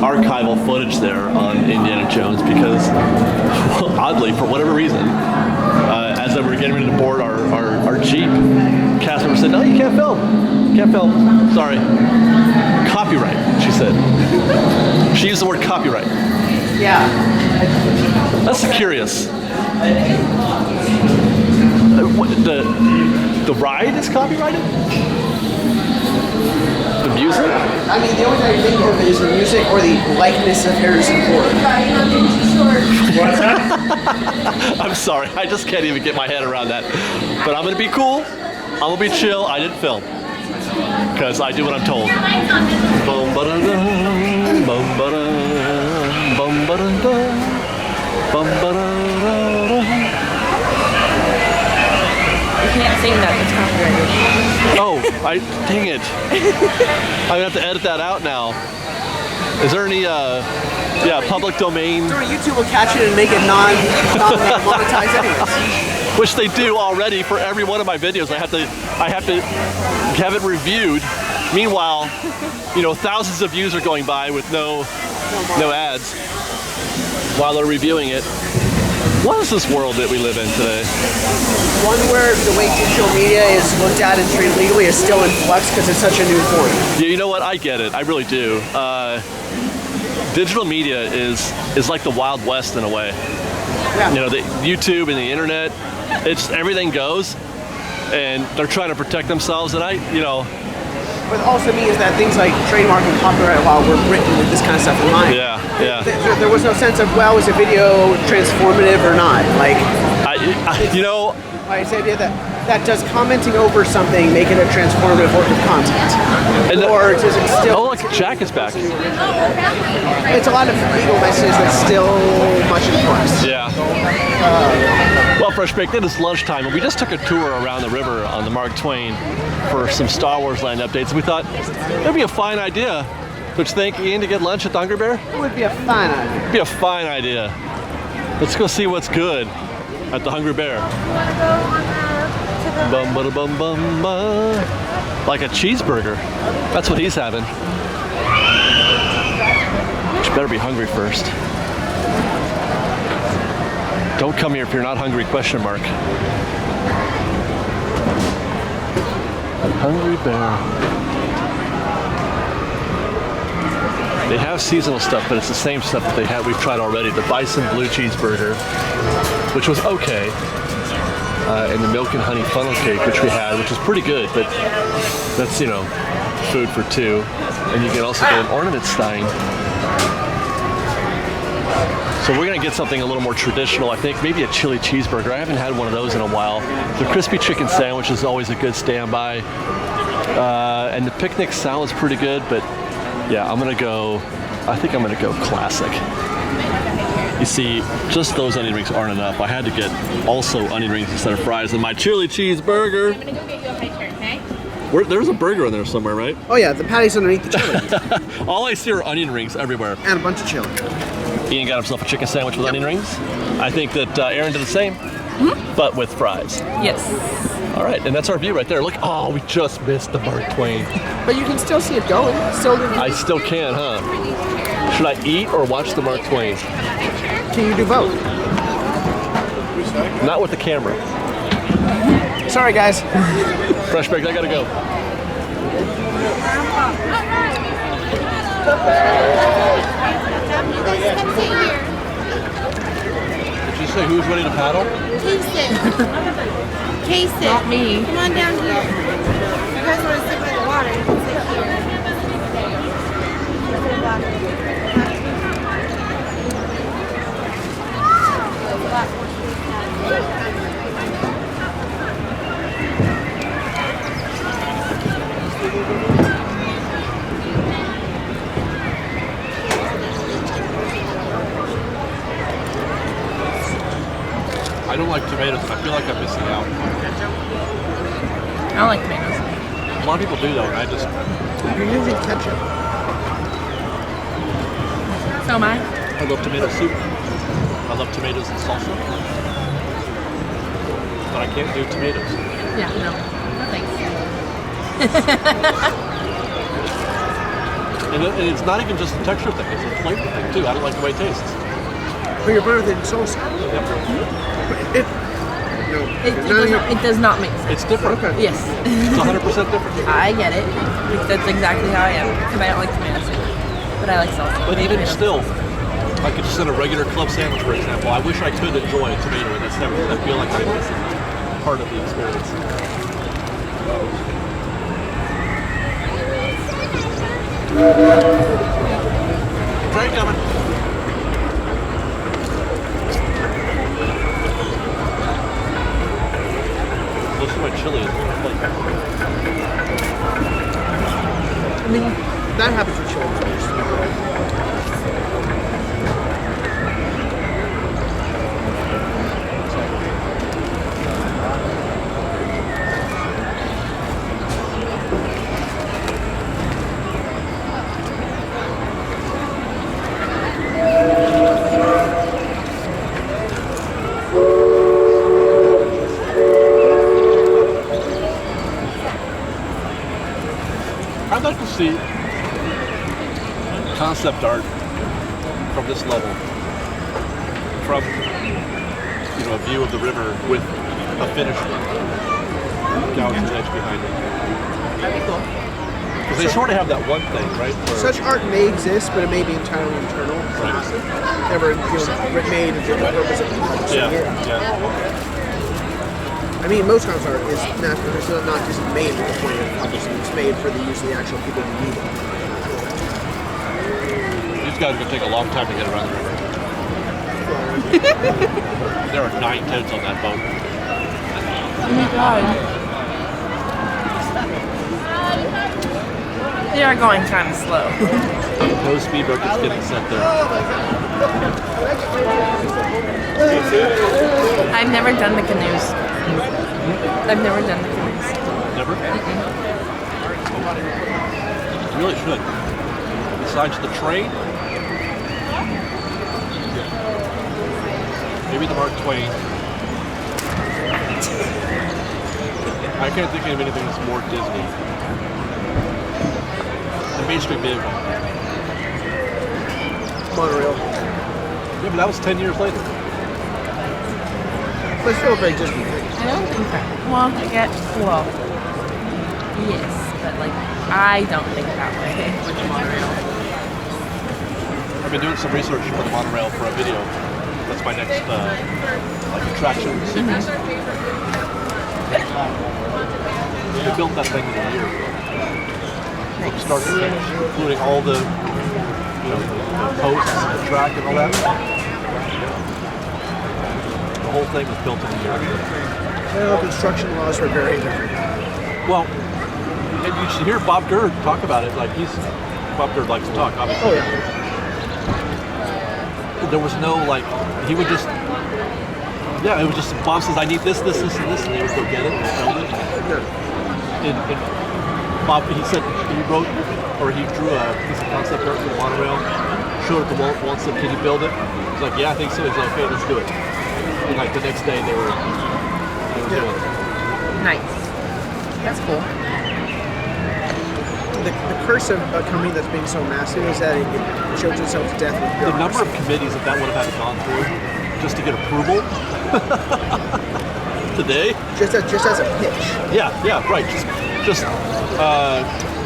archival footage there on Indiana Jones because, well, oddly, for whatever reason, as we were getting ready to board our Jeep, cast member said, "No, you can't film. Can't film. Sorry. Copyright," she said. She used the word copyright. Yeah. That's curious. The ride is copyrighted? The music? I mean, the only thing I think of is the music or the likeness of Harrison Ford. What's that? I'm sorry, I just can't even get my head around that. But I'm gonna be cool. I'm gonna be chill. I didn't film because I do what I'm told. Bum ba-da-da, bum ba-da, bum ba-da-da, bum ba-da-da-da. You can't sing that, it's copyrighted. Oh, dang it. I'm gonna have to edit that out now. Is there any, public domain? Sure, YouTube will catch it and make it non-monetized anyways. Which they do already for every one of my videos. I have to have it reviewed. Meanwhile, thousands of views are going by with no ads while they're reviewing it. What is this world that we live in today? One where the way digital media is looked at and treated legally is still in flux because it's such a new form. Yeah, you know what? I get it. I really do. digital media is like the Wild West in a way. Yeah. You know, the YouTube and the internet, it's everything goes, and they're trying to protect themselves. And What also means that things like trademark and copyright law were written with this kind of stuff in mind. Yeah, yeah. There was no sense of, well, is a video transformative or not? Like, it's the idea that does commenting over something make it a transformative work of content? Or does it still... Oh, look, Jack is back. It's a lot of legal messages that's still much in flux. Yeah. Well, Fresh Baked, it is lunchtime, and we just took a tour around the river on the Mark Twain for some Star Wars Land updates. We thought that'd be a fine idea. Don't you think, Ian, to get lunch at the Hungry Bear? It would be a fine idea. It'd be a fine idea. Let's go see what's good at the Hungry Bear. Bum ba da bum bum ba. Like a cheeseburger. That's what he's having. You better be hungry first. Don't come here if you're not hungry, question mark. Hungry Bear. They have seasonal stuff, but it's the same stuff that we've tried already. The bison blue cheeseburger, which was okay. And the milk and honey funnel cake, which we had, which was pretty good, but that's, food for two. And you can also get an ornament stein. So we're gonna get something a little more traditional. I think maybe a chili cheeseburger. I haven't had one of those in a while. The crispy chicken sandwich is always a good standby. And the picnic salad's pretty good, but yeah, I think I'm gonna go classic. You see, just those onion rings aren't enough. I had to get also onion rings instead of fries and my chili cheeseburger. I'm gonna go get you a high chair, okay? There's a burger in there somewhere, right? Oh yeah, the patty's underneath the chili. All I see are onion rings everywhere. And a bunch of chili. Ian got himself a chicken sandwich with onion rings. I think that Aaron did the same, but with fries. Yes. All right, and that's our view right there. Look, we just missed the Mark Twain. But you can still see it going. I still can, huh? Should I eat or watch the Mark Twain? Can you do both? Not with the camera. Sorry, guys. Fresh Baked, I gotta go. Did you say who's ready to paddle? Case it. Not me. Come on down here. You guys want to sit by the water? You can sit here. I don't like tomatoes, and I feel like I'm missing out. I don't like tomatoes. A lot of people do though, and I just... You're using ketchup. So am I. I love tomato soup. I love tomatoes and salsa. But I can't do tomatoes. Yeah, no. No thanks. And it's not even just a texture thing, it's a flavor thing too. I don't like the way it tastes. But you're better than salsa. Yep. It does not make sense. It's different. Okay. Yes. It's 100% different. I get it. That's exactly how I am. Because I don't like tomato soup. But I like salsa. But even still, I could just in a regular club sandwich, for example, I wish I could enjoy a tomato, and that's never, I feel like I'm missing part of the experience. Train coming. Most of my chili is like I mean, that happens with chili. I'd like to see concept art from this level, from a view of the river with a finished gouged edge behind it. That'd be cool. Because They sort of have that one thing, right? Such art may exist, but it may be entirely internal. Never made for the purpose of seeing it. I mean, most kind of art is not just made for the point of publishing. It's made for the use of the actual people who need it. These guys are going to take a long time to get around the river. There are 9 toads on that boat. Oh my god. They are going kind of slow. No speedboat is getting sent there. I've never done the canoes. I've never done the canoes. Never? You really should. Besides the train, maybe the Mark Twain. I can't think of anything that's more Disney. The Main Street vehicle. Monorail. Yeah, but that was 10 years later. But it's still a very Disney thing. I don't think that. Well, yes, but like, I don't think that way with the monorail. I've been doing some research for the monorail for a video. That's my next attraction sequence. They built that thing in a year. From start to finish, including all the posts, the track, and all that. The whole thing was built in a year. Well, construction laws were very different. Well, and you should hear Bob Gurd talk about it. Like Bob Gurd likes to talk, obviously. Oh yeah. There was no he would just, it was just Bob says I need this, and this, and they would go get it and build it. And Bob, he said he wrote or he drew a piece of concept art for the monorail, showed it to Walt and said, "Can you build it?" He's like, "Yeah, I think so." He's like, "Okay, let's do it." And the next day they were doing it. Nice. That's cool. The curse of a company that's being so massive is that it chokes itself to death with bureaucracy. The number of committees that would have had to gone through just to get approval today. Just as a pitch. Yeah, right. Just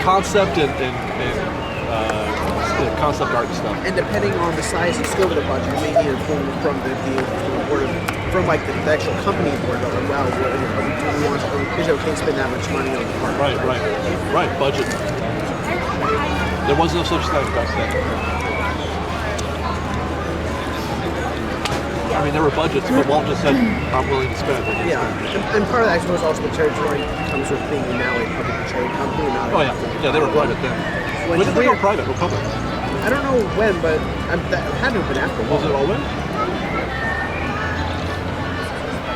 concept and concept art and stuff. And depending on the size and scope of the budget, you may need approval from the board from the actual company board. Is it okay to spend that much money on the park? Right. Budget. There was no such thing back then. I mean, there were budgets, but Walt just said, "I'm willing to spend." And part of that, I suppose, also the territory comes with being now a publicly traded company. Yeah, they were private then. When did they go private? Or public? I don't know when, but that had to have been after. Was it all when?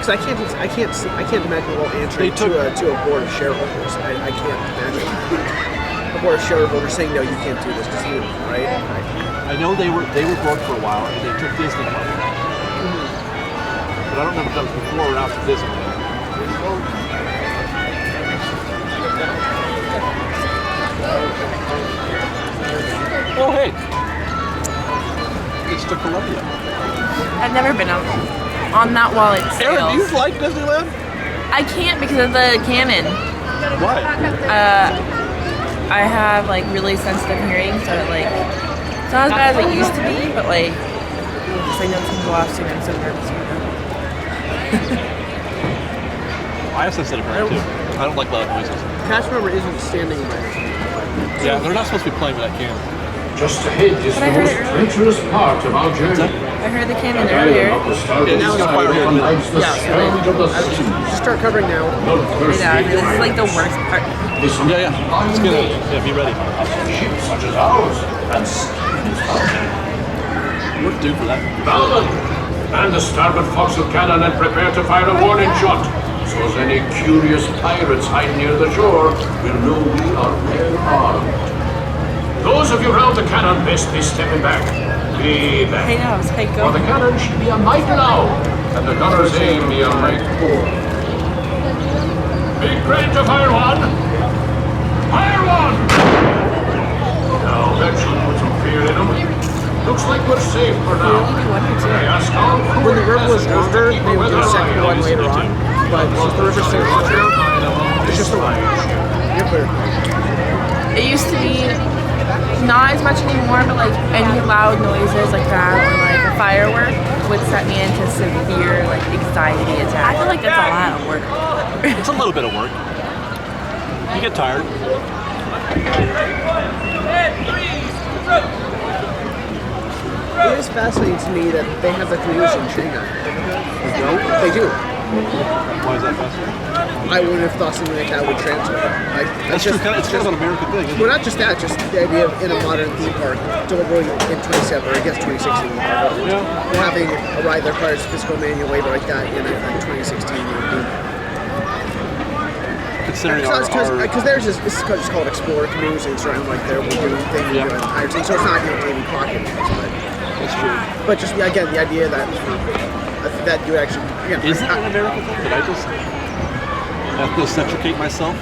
Because I can't imagine Walt answering to a board of shareholders. I can't imagine a board of shareholders saying, "No, you can't do this," right? I know they were broke for a while, and they took Disney money. But I don't remember if that was before or after Disney. Oh, hey. It's to Columbia. I've never been on that while it sails. Aaron, do you like Disneyland? I can't because of the cannon. Why? I have really sensitive hearing, so it's not as bad as it used to be, but I know it's gonna go off soon. I'm so nervous right now. I have sensitive hearing too. I don't like loud noises. Cast member isn't standing right. Yeah, they're not supposed to be playing with that cannon. Just ahead is the most treacherous part of our journey. I heard the cannon earlier. Just start covering now. This is the worst part. It's gonna. Yeah, be ready. Ships such as ours and we're due for that. Bowman! And the starboard forecastle cannon and prepare to fire a warning shot. So as any curious pirates hide near the shore will know we are well armed. Those of you round the cannon best be stepping back. Be back. For the cannon should be a mite low, and the gunner's aim be a mite poor. Be ready to fire one. Fire one! Now that should put some fear in them. Looks like we're safe for now. I ask all when the river was longer, they would do a second one later on. But since the river's so short now, it's just a one. You're clear. It used used to be not as much anymore, but like any loud noises like that or like a firework would set me into severe like anxiety attack. I feel like that's a lot of work. It's a little bit of work. You get tired. It is fascinating to me that they have the canoes in Shanghai. No, they do. Why is that fascinating? I wouldn't have thought something like that would translate. That's true. It's kind of an American thing. Isn't Well, not just that, just the idea of in a modern theme park, delivering in 27 or I guess 2016, having a ride that requires physical manual labor like that in a 2016 Considering because theirs is it's just called Explorer Canoes and it's around like their doing thing, so it's not David Crockett. That's true. But just again, the idea that you actually is it an American thing? Did I just ethnocentricate myself?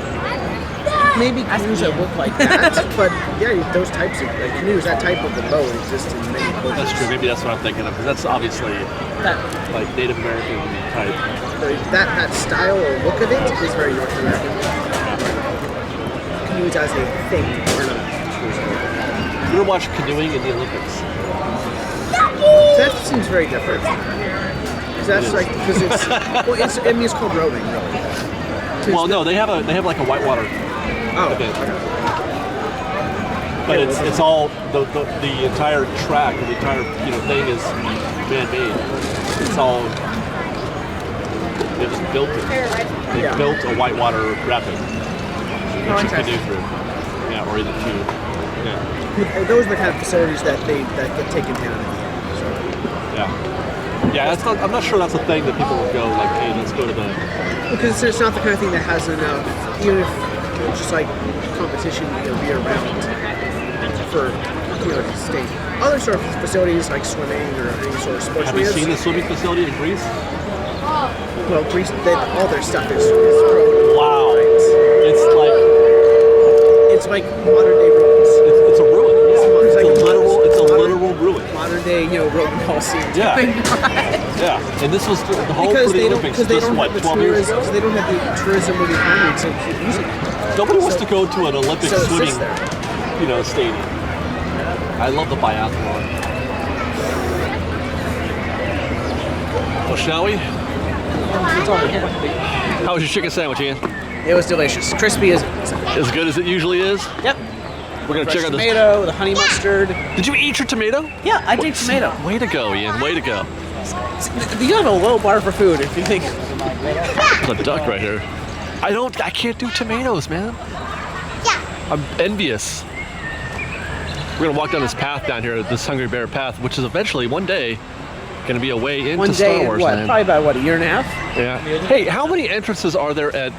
Maybe canoes that look like that, but yeah, those types of canoes, that type of the boat exists in many cultures. That's true. Maybe that's what I'm thinking of because that's obviously like Native American type. That style or look of it is very North American. Canoes as a thing are not. You ever watch canoeing in the Olympics? That seems very different. That's like because it's it's called rowing, really. Well, no, they have like a whitewater event. But it's all the entire track, the entire thing is man-made. It's all they just built it. They built a whitewater rapid. That you canoe through. Yeah, or either two. Yeah. Those are the kind of facilities that get taken down. So. Yeah. Yeah, I'm not sure that's a thing that people will go like, hey, let's go to the. Because it's not the kind of thing that has enough, even if just like competition, be around for state. Other sort of facilities like swimming or any sort of sports. Have you seen the swimming facility in Greece? Well, Greece, all their stuff is grown. Wow, it's like modern day ruins. It's a ruin. Yeah. It's a literal ruin. Modern day, Roman Colosseum. Yeah. Yeah. And this was the whole for the Olympics. Because they don't have the tourism. They don't have the tourism or the economy to keep using it. Nobody wants to go to an Olympic swimming, stadium. I love the biathlon. Well, shall we? How was your chicken sandwich, Ian? It was delicious. Crispy as good as it usually is? Yep. We're gonna check out this tomato, the honey mustard. Did you eat your tomato? Yeah, I did tomato. Way to go, Ian. Way to go. You have a low bar for food if you think. There's a duck right here. I can't do tomatoes, man. Yeah. I'm envious. We're gonna walk down this path down here, this Hungry Bear path, which is eventually one day gonna be a way into Star Wars land. Probably about a year and a half. Yeah. Hey, how many entrances are there at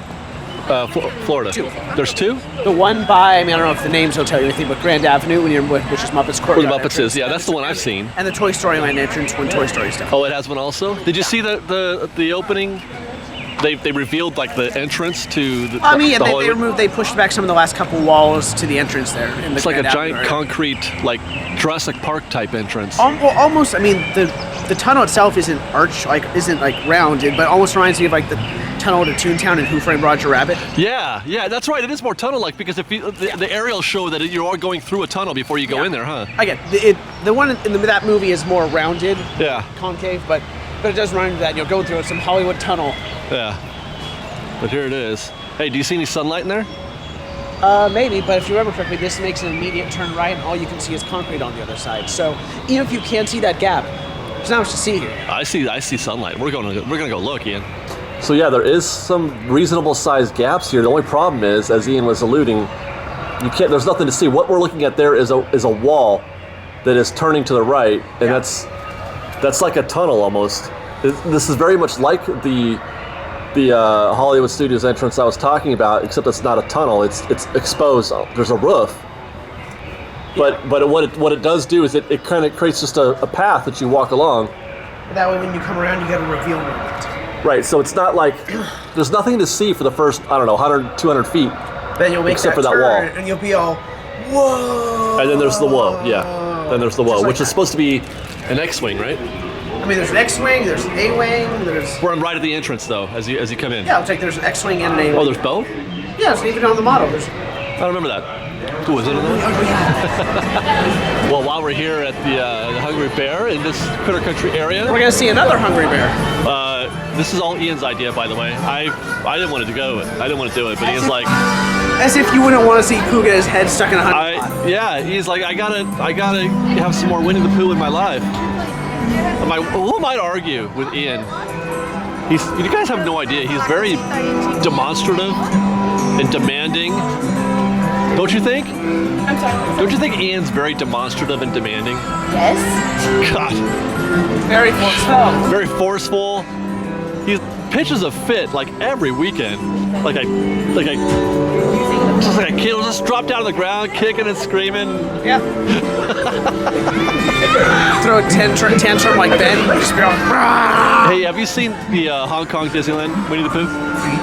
Florida? 2. There's 2? The one by, I don't know if the names will tell you anything, but Grand Avenue, which is Muppets Court. Where the Muppets is, yeah, that's the one I've seen. And the Toy Story Land entrance when Toy Story stuff. Oh, it has one also? Did you see the opening? They revealed like the entrance to the they pushed back some of the last couple walls to the entrance there. It's like a giant concrete, like Jurassic Park type entrance. Almost, the tunnel itself isn't isn't rounded, but almost reminds me of like the tunnel to Toontown and Who Framed Roger Rabbit. Yeah, that's right. It is more tunnel-like because if the aerials show that you are going through a tunnel before you go in there, huh? I get the one in that movie is more rounded, concave, but it does remind me of that. Going through some Hollywood tunnel. Yeah, but here it is. Hey, do you see any sunlight in there? Maybe, but if you remember correctly, this makes an immediate turn right, and all you can see is concrete on the other side. So even if you can't see that gap, there's not much to see here. I see sunlight. We're gonna go look, Ian. So yeah, there is some reasonable sized gaps here. The only problem is, as Ian was alluding, there's nothing to see. What we're looking at there is a wall that is turning to the right, and that's like a tunnel almost. This is very much like the Hollywood Studios entrance I was talking about, except it's not a tunnel. It's exposed. There's a roof. But what it does do is it kind of creates just a path that you walk along. That way when you come around, you get a reveal moment. Right, so it's not like, there's nothing to see for the first, 100, 200 feet. Then you'll make except that for that turn, wall. and you'll be all, whoa! And then there's the whoa, yeah. Then there's the whoa, which is supposed to be an X-wing, right? There's an X-wing, there's an A-wing, there's... We're right at the entrance, though, as you come in. Yeah, it's like there's an X-wing and an A-wing. Oh, there's both? Yeah, it's even on the model. I don't remember that. Ooh, is it another? Well, while we're here at the Hungry Bear in this Critter Country area, we're gonna see another Hungry Bear. This is all Ian's idea, by the way. I didn't want to go. I didn't want to do it, but Ian's like, as if you wouldn't want to see Pooh get his head stuck in a honey pot. Yeah, he's like, I gotta have some more Winnie the Pooh in my life. I'm like, who am I to argue with Ian? You guys have no idea. He's very demonstrative and demanding. Don't you think? I'm sorry. Don't you think Ian's very demonstrative and demanding? Yes. God. Very forceful. Very forceful. He pitches a fit like every weekend. Like a kid will just drop down on the ground, kicking and screaming. Yeah. Throw a tantrum like Ben. Just be like, "Rah!" Hey, have you seen the Hong Kong Disneyland Winnie the Pooh?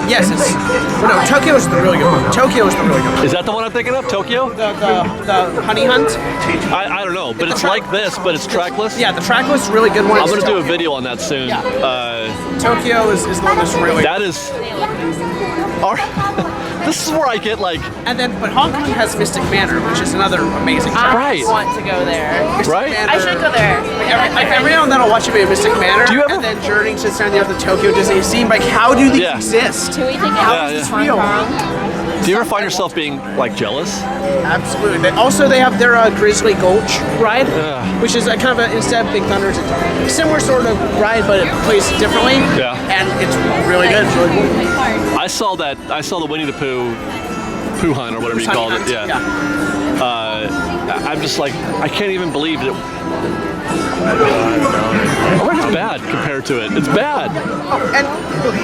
Yes, no, Tokyo's the really good one. Tokyo's the really good one. Is that the one I'm thinking of? Tokyo? The Honey Hunt? I don't know, but it's like this, but it's trackless. Yeah, the trackless is a really good one. I'm gonna do a video on that soon. Yeah. Tokyo is the one that's really. That is. This is where I get like. And then, but Hong Kong has Mystic Manor, which is another amazing. I want to go there. Right? I should go there. Like every now and then I'll watch a video of Mystic Manor. Do you ever? And then Journey to down there at the Tokyo Disney Sea. Like, how do these exist? Can we take How is this real? Do you ever find yourself being like jealous? Absolutely. They have their Grizzly Gulch ride, which is kind of instead of Big Thunder, it's a similar sort of ride, but it plays differently. Yeah. And it's really good. It's really cool. I saw the Winnie the Pooh Hunt or whatever you called it. Yeah. I'm just like, I can't even believe it. It's bad compared to it. It's bad. Oh, and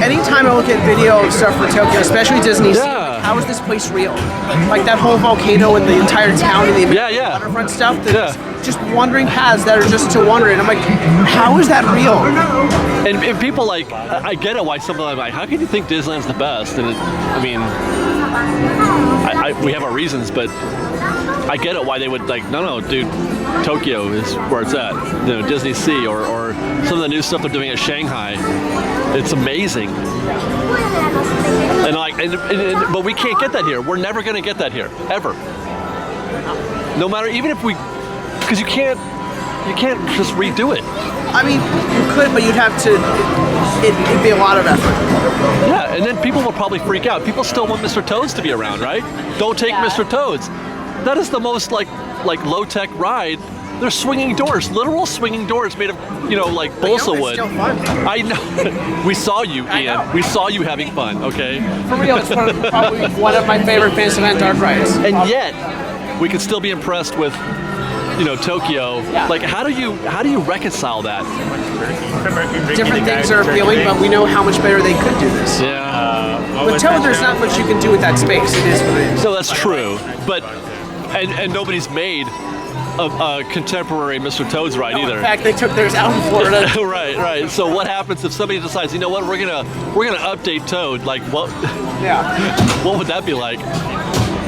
anytime I look at video of stuff for Tokyo, especially Disney, like, how is this place real? Like that whole volcano and the entire town and the waterfront stuff. Just wandering paths that are just to wander in. I'm like, how is that real? And people like, I get it why some of them like, how can you think Disneyland's the best? And I mean, we have our reasons, but I get it why they would like, no, dude, Tokyo is where it's at. You know, Disney Sea or some of the new stuff they're doing at Shanghai. It's amazing. And like, but we can't get that here. We're never going to get that here, ever. No matter, even if we, because you can't just redo it. I mean, you could, but you'd have to. It'd be a lot of effort. Yeah, and then people will probably freak out. People still want Mr. Toads to be around, right? Don't take Mr. Toads. That is the most like low-tech ride. They're swinging doors, literal swinging doors made of, like balsa wood. It's still fun. I know. We saw you, Ian. We saw you having fun. Okay. For real, it's probably one of my favorite Fantasyland dark rides. And yet, we could still be impressed with, Tokyo. Yeah. Like, how do you reconcile that? Different things are appealing, but we know how much better they could do this. Yeah. With Toad, there's not much you can do with that space. It is what it is. No, that's true. But and nobody's made a contemporary Mr. Toad's ride either. In fact, they took theirs out in Florida. Right. So what happens if somebody decides, you know what, we're gonna update Toad? Like, what? Yeah. What would that be like?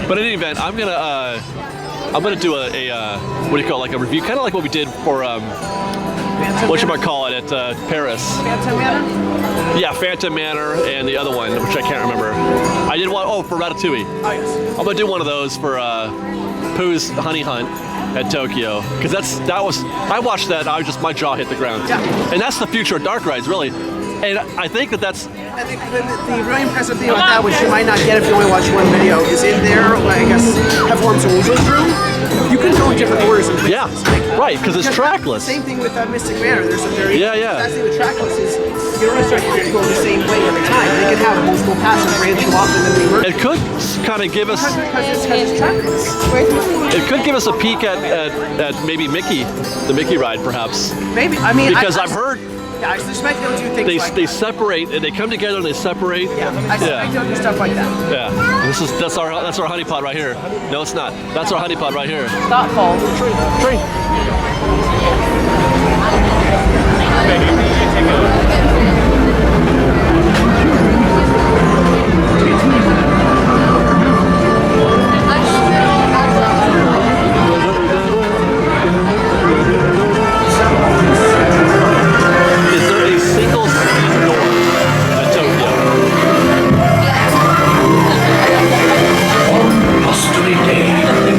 But in any event, I'm gonna do a what do you call it, like a review, kind of like what we did for what should I call it at Paris? Phantom Manor? Yeah, Phantom Manor and the other one, which I can't remember. I did one for Ratatouille. Oh yes. I'm gonna do one of those for Pooh's Honey Hunt at Tokyo, because I watched that and my jaw hit the ground. Yeah. And that's the future of dark rides, really. And I think that's. I think the really impressive thing about that, which you might not get if you only watch one video, is in there, I guess, have Holtz room. You can go in different orders and places. Yeah, right, because it's trackless. Same thing with Mystic Manor. There's a very that's the trackless is you don't necessarily have to go the same way every time. They can have multiple passes branch you off and then we work. It could kind of give us. Because it's trackless. It could give us a peek at maybe the Mickey ride, perhaps. Maybe. I mean, because I've heard. Yeah, I suspect they'll do things like they separate and they come together and they separate. Yeah, I suspect they'll do stuff like that. Yeah, that's our honey pot right here. No, it's not. That's our honey pot right here. Thoughtful. Tree. Mystery Day.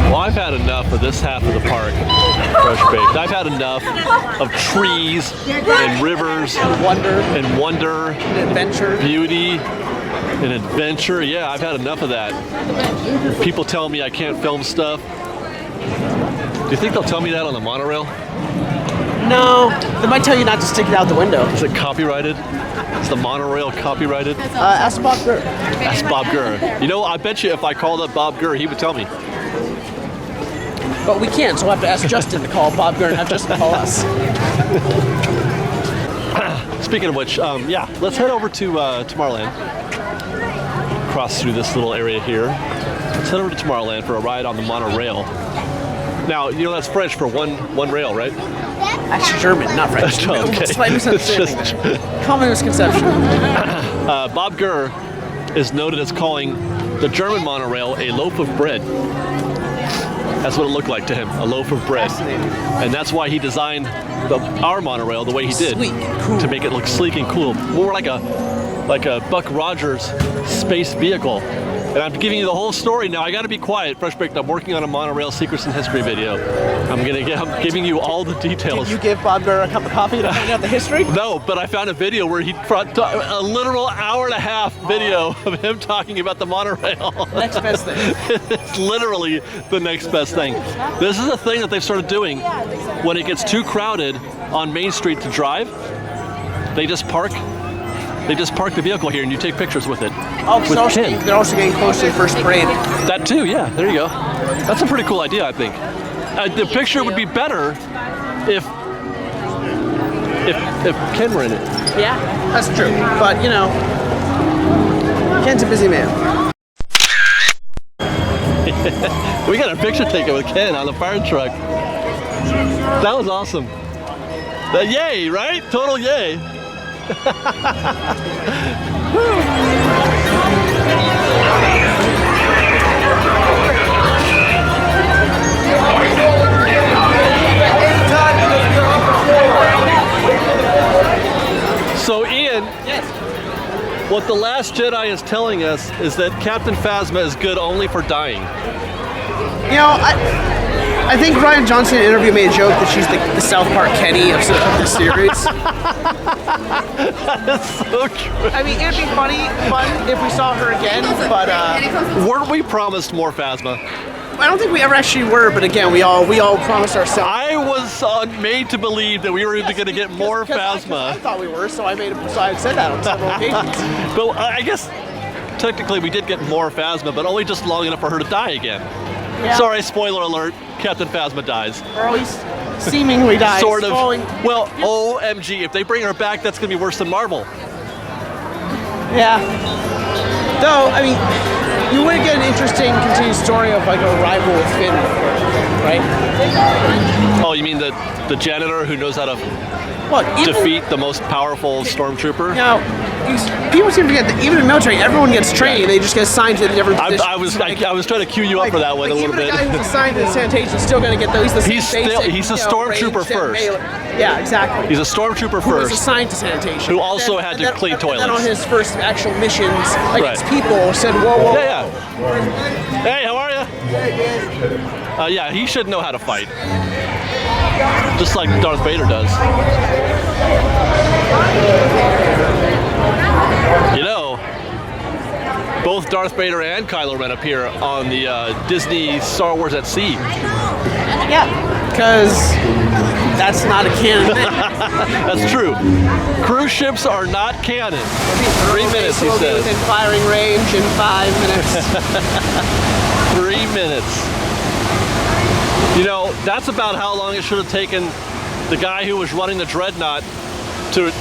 Well, I've had enough of this half of the park, Fresh Baked. I've had enough of trees and rivers and wonder and adventure, beauty and adventure. Yeah, I've had enough of that. People tell me I can't film stuff. Do you think they'll tell me that on the monorail? No, they might tell you not to stick it out the window. Is it copyrighted? Is the monorail copyrighted? Ask Bob Gurr. Ask Bob Gurr. You know, I bet you if I called up Bob Gurr, he would tell me. But we can't, so we'll have to ask Justin to call Bob Gurr and have Justin call us. Speaking of which, yeah, let's head over to Tomorrowland. Cross through this little area here. Let's head over to Tomorrowland for a ride on the monorail. Now, you know that's French for one rail, right? Actually, German, not French. Okay. Slight misunderstanding. Common misconception. Bob Gurr is noted as calling the German monorail a loaf of bread. That's what it looked like to him, a loaf of bread. And that's why he designed our monorail the way he did, sleek and cool, to make it look sleek and cool, more like a Buck Rogers space vehicle. And I'm giving you the whole story now. I got to be quiet, Fresh Baked. I'm working on a monorail secrets and history video. I'm giving you all the details. Did you give Bob Gurr a cup of coffee to find out the history? No, but I found a video where he brought a literal hour-and-a-half video of him talking about the monorail. Next best thing. It's literally the next best thing. This is a thing that they've started doing when it gets too crowded on Main Street to drive. They just park the vehicle here and you take pictures with it. Oh, they're also getting close to the first parade. That too, yeah, there you go. That's a pretty cool idea, I think. The picture would be better if Ken were in it. Yeah, that's true. But, you know, Ken's a busy man. We got a picture taken with Ken on the fire truck. That was awesome. Yay, right? Total yay. So Ian, yes. what The Last Jedi is telling us is that Captain Phasma is good only for dying. You know, I think Ryan Johnson in an interview made a joke that she's the South Park Kenny of the series. That's so true. I mean, it'd be fun if we saw her again, but weren't we promised more Phasma? I don't think we ever actually were, but again, we all promised ourselves. I was made to believe that we were going to get more Phasma. I thought we were, so I said that on several occasions. But I guess technically we did get more Phasma, but only just long enough for her to die again. Yeah. Sorry, spoiler alert, Captain Phasma dies. Or at least seemingly dies. Sort of. Well, OMG, if they bring her back, that's going to be worse than Marvel. Yeah. Though, I mean, you would get an interesting continued story of like a rival with Finn, right? Oh, you mean the janitor who knows how to defeat the most powerful stormtrooper? No, people seem to forget that even in the military, everyone gets trained. They just get assigned to different positions. I was trying to cue you up for that one a little bit. Even a guy who's assigned to sanitation is still going to get those. He's a stormtrooper first. Yeah, exactly. He's a stormtrooper who first. was assigned to sanitation. Who also had to clean toilets. And then on his first actual missions, like his people said, whoa. Yeah. Hey, how are you? Yeah, he should know how to fight. Just like Darth Vader does. You know, both Darth Vader and Kylo Ren appear on the Disney Star Wars at Sea. Yeah, because that's not a canon thing. That's true. Cruise ships are not canon. 3 minutes, he says. Within firing range in 5 minutes. 3 minutes. You know, that's about how long it should have taken the guy who was running the Dreadnought to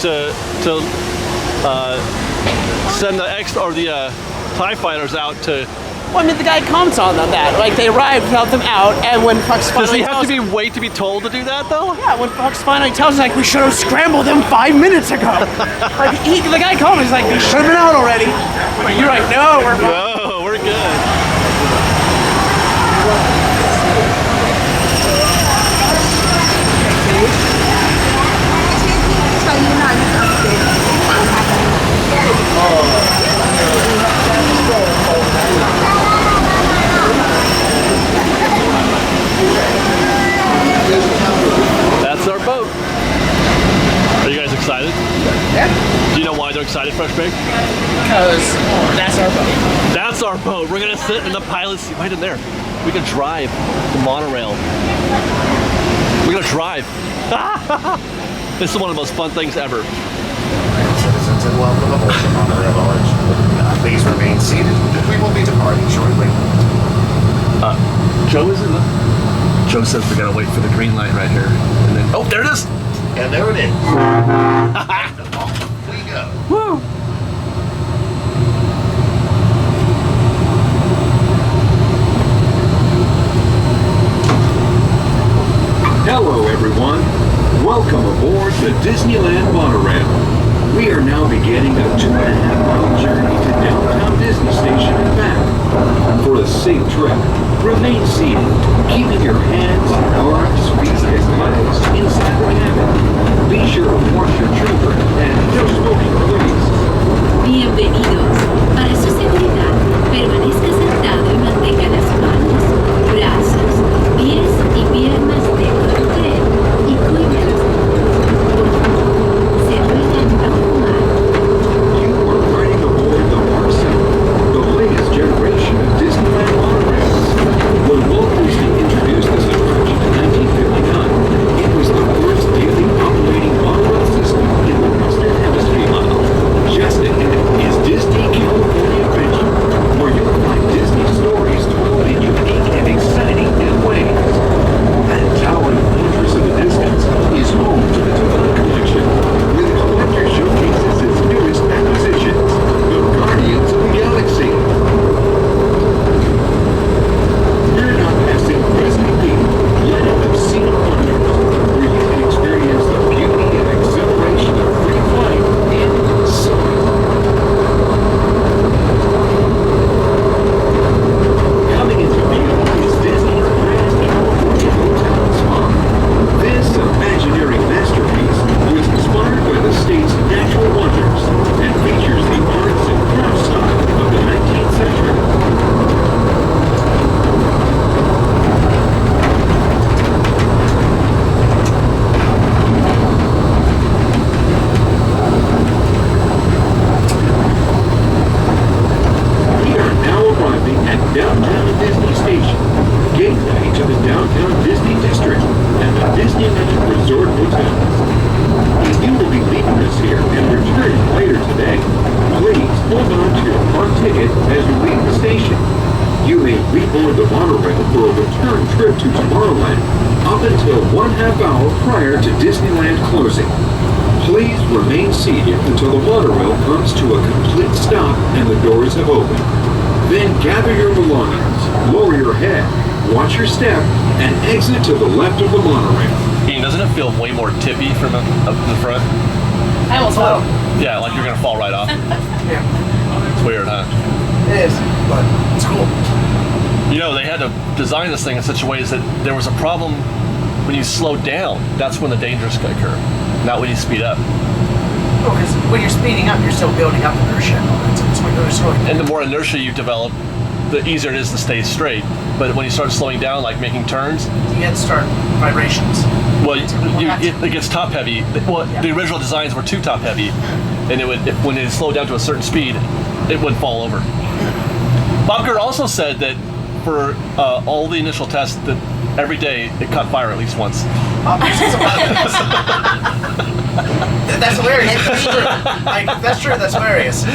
send the TIE fighters out to. Well, I mean, the guy comments on that. Like, they arrived without them out, and when Fox finally does he have to wait to be told to do that, though? Yeah, when Fox finally tells us, like, we should have scrambled them 5 minutes ago. Like, the guy comments, like, they should have been out already. But you're like, no, we're fine. No, we're good. That's our boat. Are you guys excited? Yeah. Do you know why they're excited, Fresh Bake? Because that's our boat. That's our boat. We're gonna sit in the pilot seat right in there. We can drive the monorail. We're gonna drive. This is one of the most fun things ever. Citizens and welcome aboard the Monorail Barge. Please remain seated. We will be departing shortly. Joe is in the... Joe says we gotta wait for the green light right here. And then... Oh, there it is! And there it is. Off we go. Woo! Hello, everyone. Welcome aboard the Disneyland Monorail. We are now beginning a 2.5-mile journey to downtown Disney Station and back. For a safe trip, remain seated, keeping your hands, arms, feet, and legs inside the cabin. Be sure to wash your children and no smoking, please. Bienvenidos. Para su seguridad, permanezca sentado y mantenga las manos, brazos, pies y piernas dentro del tren y cuídalos. Por favor, se ruega no fumar. You are riding aboard the Mark 7, the latest generation of Disneyland monorails. When Walt Disney introduced this attraction in 1959, it was the first daily operating monorail system in the Western Hemisphere. Just ahead is Disney California Adventure, where you'll downtown Disney Station, gateway to the downtown Disney District and the Disneyland Resort Hotel. If you will be leaving us here and returning later today, please hold on to your park ticket as you leave the station. You may reboard the monorail for a return trip to Tomorrowland up until 1/2 hour prior to Disneyland closing. Please remain seated until the monorail comes to a complete stop and the doors have opened. Then gather your belongings, lower your head, watch your step, and exit to the left of the monorail. Ian, doesn't it feel way more tippy from up in the front? I almost fell. Yeah, like you're gonna fall right off. Yeah. It's weird, huh? It is, but it's cool. You know, they had to design this thing in such a way that there was a problem when you slow down. That's when the dangers could occur, not when you speed up. Oh, because when you're speeding up, you're still building up inertia. That's when you're slowing down. And the more inertia you develop, the easier it is to stay straight. But when you start slowing down, like making turns, you get start vibrations. Well, it gets top heavy. Well, the original designs were too top heavy, and when it slowed down to a certain speed, it would fall over. Bob Gurr also said that for all the initial tests, that every day it caught fire at least once. That's hilarious. That's true. That's true. That's hilarious.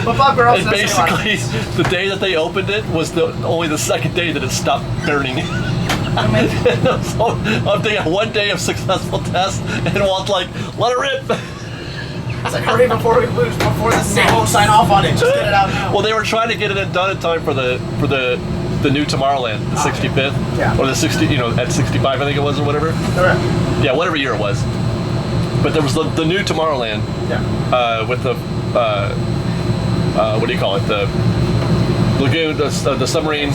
But Bob Gurr also and basically, the day that they opened it was only the second day that it stopped burning. So they had one day of successful tests, and Walt's like, "Let it rip." It's like, hurry before we lose, before the state won't sign off on it. Just get it out now. Well, they were trying to get it done in time for the new Tomorrowland, the 65th, or the 60, at 65, I think it was, or whatever. Correct. Yeah, whatever year it was. But there was the new Tomorrowland, with the what do you call it? The lagoon, the submarine,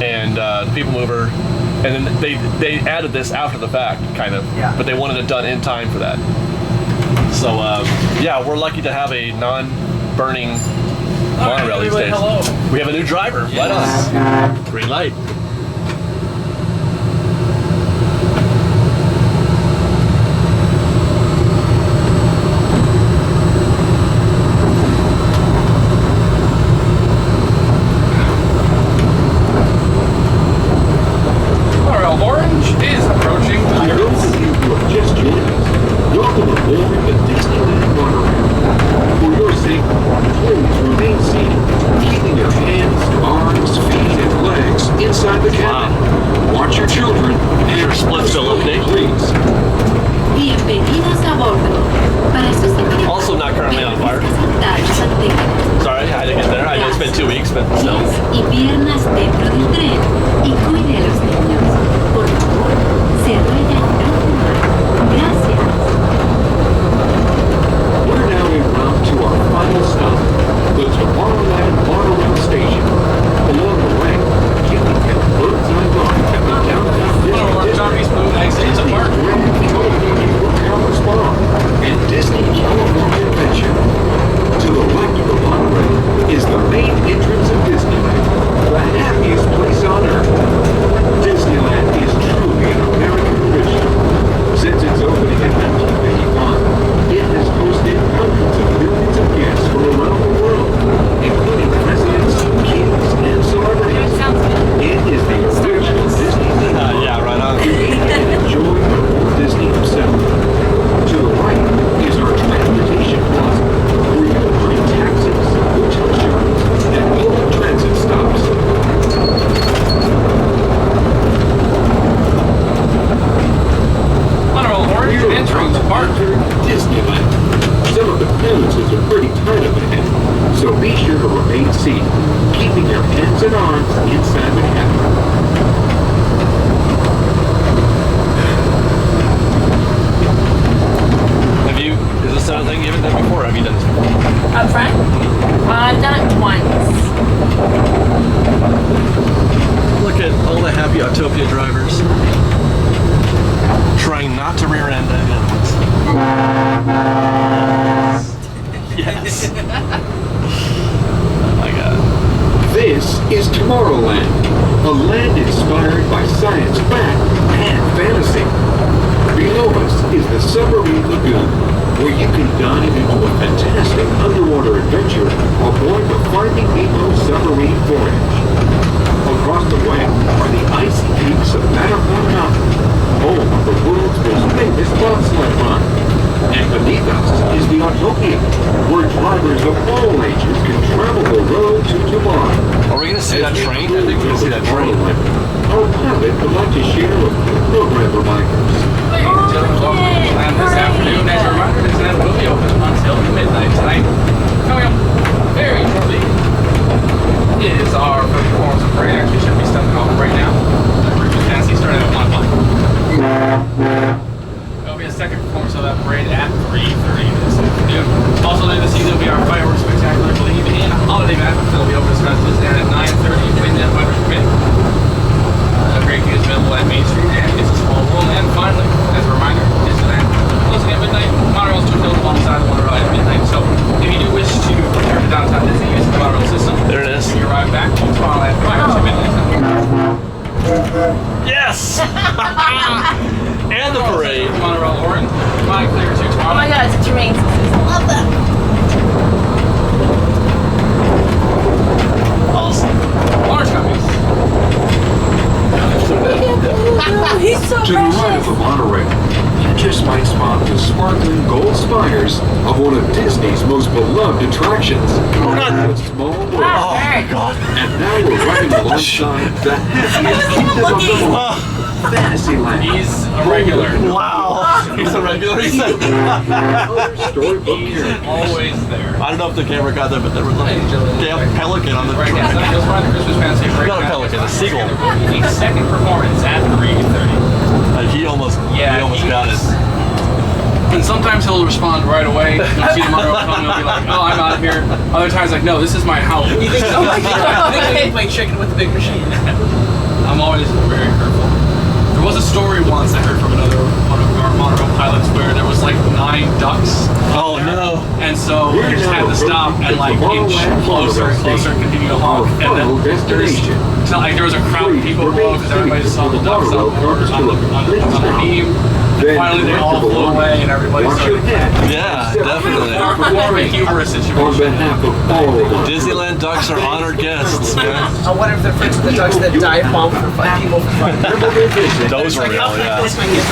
and the people mover, and then they added this after the fact, kind of. Yeah. But they wanted it done in time for that. So yeah, we're lucky to have a non-burning monorail these days. Hello. We have a new driver. Let us. Green light. Monorail Orange is approaching. For those of you who have just joined us, welcome aboard the Disneyland Monorail. For your safety, please remain seated, keeping your hands, arms, feet, and legs inside the cabin. Watch your children and your split please. Bienvenidos a bordo. Para sus seguridad, Also not currently on fire. Sorry, I didn't get there. I know it's been 2 weeks, but still. Y piernas dentro del tren y cuide a los niños. Por favor, se vaya a Gracias. We're now en route to our final stop, the Tomorrowland Monorail Station. Along the way, you can get a bird's eye look at the downtown Disney Spa and Disney California Adventure. To the left of the monorail is the main entrance of Disneyland, the happiest place on earth. Disneyland is truly an American tradition. Since its opening in 1981, it has hosted hundreds of millions of guests from around the world, including presidents, kings, and celebrities. It is the original Disney theme park. Yeah, right on. Created and enjoyed by Walt Disney himself. To the right is our transportation plaza, where you can find taxis, hotel charters, and public transit stops. Monorail Orange entering the park. Disneyland. Some of the clearances are pretty tight up ahead, so be sure to remain seated, keeping your hands and arms inside the cabin. Is this another thing you haven't done before, or have you done this before? Up front? I've done it once. Look at all the happy Autopia drivers. Trying not to rear end any other ones. Yes. Oh my god. This is Tomorrowland, a land inspired by science fact and fantasy. Below us is the Submarine Lagoon, where you can dive into a fantastic underwater adventure aboard the Finding Nemo submarine voyage. see that train? I think we can see that train. Our pilot would like to share a few program reminders. Ladies and gentlemen, welcome to Disneyland this afternoon. As a reminder, Disneyland will be open until midnight tonight. Coming up very shortly is our first performance of parade. Actually, should be stepping off right now. Christmas Fantasy starting at 1 o'clock. There'll be a second performance of that parade at 3:30 this afternoon. Also later this evening will be our fireworks spectacular, I believe, in Holiday Map. That'll be over to Scottsdale Disneyland at 9:30. Wind and weather permitting. A great view is available at Main Street and It's a Small World. And finally, as a reminder, Disneyland closing at midnight. Monorail is 2 hills alongside the Wonderland at midnight. So if you do wish to return to downtown Disney using the Monorail system, there it is. When you arrive back to Tomorrowland prior to midnight. Yes! And the parade. Monorail Orange. My clear to tomorrow. Oh my god, it's a terrain system. Love that. Awesome. Orange copies. He's so To the right of the monorail, you just might spot the sparkling gold spires of one of Disney's most beloved attractions. It's Small World. Oh my god. And now we're riding alongside the happiest kingdom of them all, Fantasyland. He's a regular. Wow. He's a regular. He said. Storybook He's characters. always there. I don't know if the camera got that, but there was a damn pelican on the Right, train. yes, that goes by the Christmas Fantasy Parade. Not a pelican, a seagull. The second performance at 3:30. He almost got it. And sometimes he'll respond right away. You'll see the Monorail coming, he'll be like, "Oh, I'm out of here." Other times, like, "No, this is my house." You think so? I think you play chicken with the big machine. I'm always very careful. There was a story once I heard from another one of our Monorail pilots where there was like 9 ducks. Oh no! And so we just had to stop and like inch closer and closer and continue to honk. And then it's not like there was a crowd of people below because everybody just saw the ducks on the beam. Finally, they all flew away and everybody started. Yeah, definitely. More of a humorous situation. On behalf of all of us. Disneyland ducks are honored guests, man. I wonder if they're friends with the ducks that dive bomb for 5 people for fun. Those were Like, real, how can I yeah. close my ears?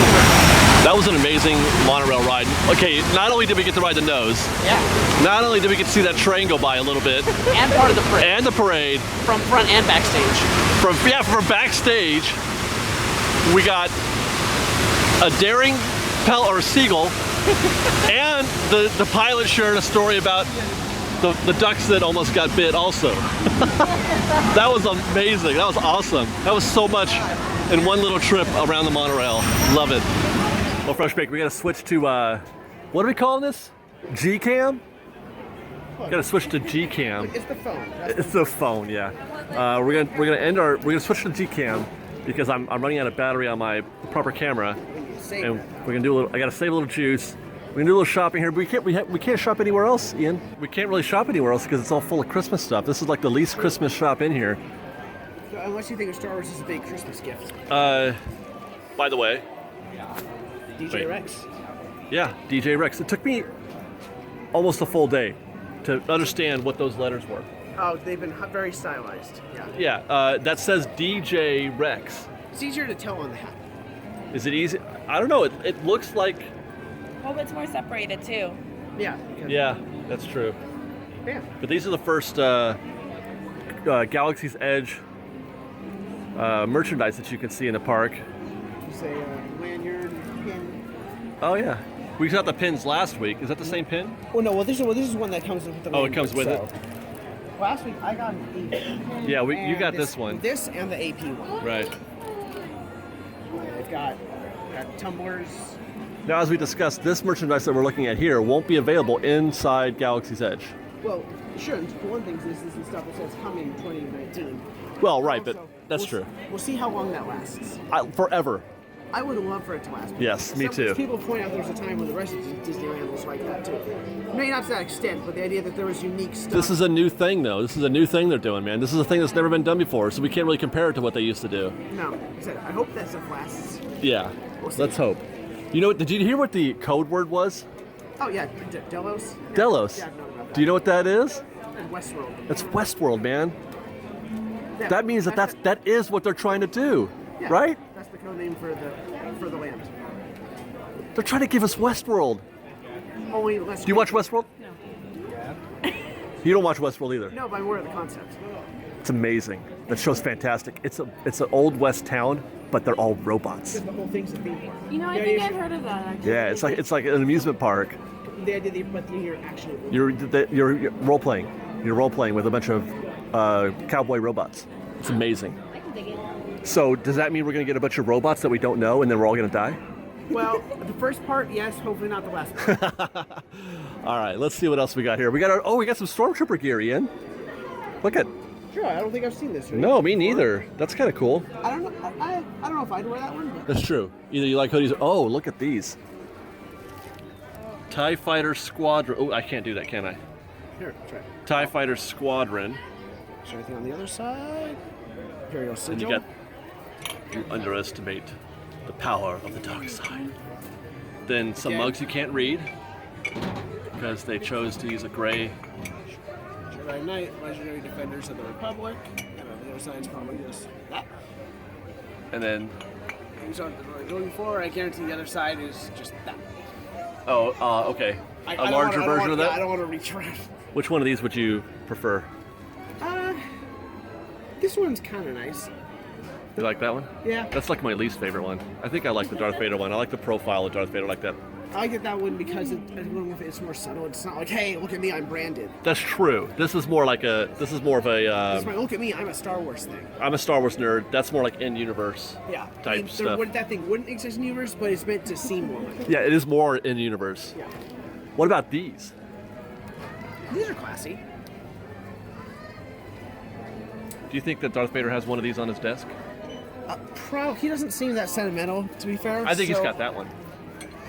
That was an amazing monorail ride. Okay, not only did we get to ride the nose, not only did we get to see that train go by a little bit, And part of the parade. and the parade, From front and backstage. from backstage, we got a daring seagull, and the pilot shared a story about the ducks that almost got bit also. That was amazing. That was awesome. That was so much in one little trip around the monorail. Love it. Well, Fresh Bake, we gotta switch to, what are we calling this? G-Cam? Gotta switch to G-Cam. It's the phone. It's the phone, yeah. We're gonna switch to G-Cam because I'm running out of battery on my proper camera, and we're gonna do a little. I gotta save a little juice. We're gonna do a little shopping here, but we can't shop anywhere else, Ian. We can't really shop anywhere else because it's all full of Christmas stuff. This is like the least Christmas shop in here. So unless you think of Star Wars as a big Christmas gift. By the way, DJ Rex. Yeah, DJ Rex. It took me almost a full day to understand what those letters were. Oh, they've been very stylized. Yeah. Yeah, that says DJ Rex. It's easier to tell on the hat. Is it easy? I don't know. It looks like. Well, it's more separated too. Yeah. Yeah, that's true. Yeah. But these are the first Galaxy's Edge merchandise that you can see in the park. You say lanyard, pin. Oh yeah, we got the pins last week. Is that the same pin? Oh no, well this is one that comes with the Oh, it comes with it. Last week I got an AP. Yeah, you got this one. This and the AP one. Right. They've got tumblers. Now, as we discussed, this merchandise that we're looking at here won't be available inside Galaxy's Edge. Well, it shouldn't. For one thing, this is the stuff that says coming 2019. Well, right, but that's true. We'll see how long that lasts. Forever. I would love for it to last. Yes, me too. People point out there's a time when the rest of Disneyland was like that too. Maybe not to that extent, but the idea that there was unique stuff. This is a new thing, though. This is a new thing they're doing, man. This is a thing that's never been done before, so we can't really compare it to what they used to do. No, like I said, I hope that stuff lasts. Yeah, let's hope. You know, did you hear what the code word was? Oh yeah, Delos. Delos. Yeah, no, Do you know what that is? And Westworld. It's Westworld, man. Yeah, that means that is what they're trying to do, yeah, right? That's the code name for the land. They're trying to give us Westworld. Only less. Do you watch Westworld? No. You don't watch Westworld either. No, but I'm aware of the concept. It's amazing. That show's fantastic. It's an old west town, but they're all robots. The whole thing's a theme park. You know, I think I've heard of that. Actually. Yeah, it's like an amusement park. The idea that but you're actually You're role playing. You're role playing with a bunch of cowboy robots. It's amazing. So does that mean we're going to get a bunch of robots that we don't know, and then we're all going to die? Well, the first part, yes. Hopefully not the last part. All right, let's see what else we got here. We got some Stormtrooper gear, Ian. Look at. Sure, I don't think I've seen this. Right? No, me neither. That's kind of cool. I don't know. I don't know if I'd wear that one. But. That's true. Either you like hoodies. Oh, look at these. TIE Fighter Squadron. Oh, I can't do that, can I? Here, try. TIE Fighter Squadron. Is there anything on the other side? Imperial Sigil. And you underestimate the power of the dark side. Then some mugs you can't read because they chose to use a gray. Jedi Knight, Legendary Defenders of the Republic. The other side's probably just that. And then. These aren't what I'm going for. I guarantee the other side is just that. Oh, okay. A larger version of that? I don't want to reach around. Which one of these would you prefer? This one's kind of nice. You like that one? Yeah. That's like my least favorite one. I think I like the Darth Vader one. I like the profile of Darth Vader like that. I get that one because it's more subtle. It's not like, hey, look at me, I'm branded. That's true. This is more like a. This is more of a. It's like, look at me, I'm a Star Wars thing. I'm a Star Wars nerd. That's more like in universe. Yeah. Type stuff. That thing wouldn't exist in universe, but it's meant to seem more like it. Yeah, it is more in universe. Yeah. What about these? These are classy. Do you think that Darth Vader has one of these on his desk? He doesn't seem that sentimental, to be fair. I think he's got that one.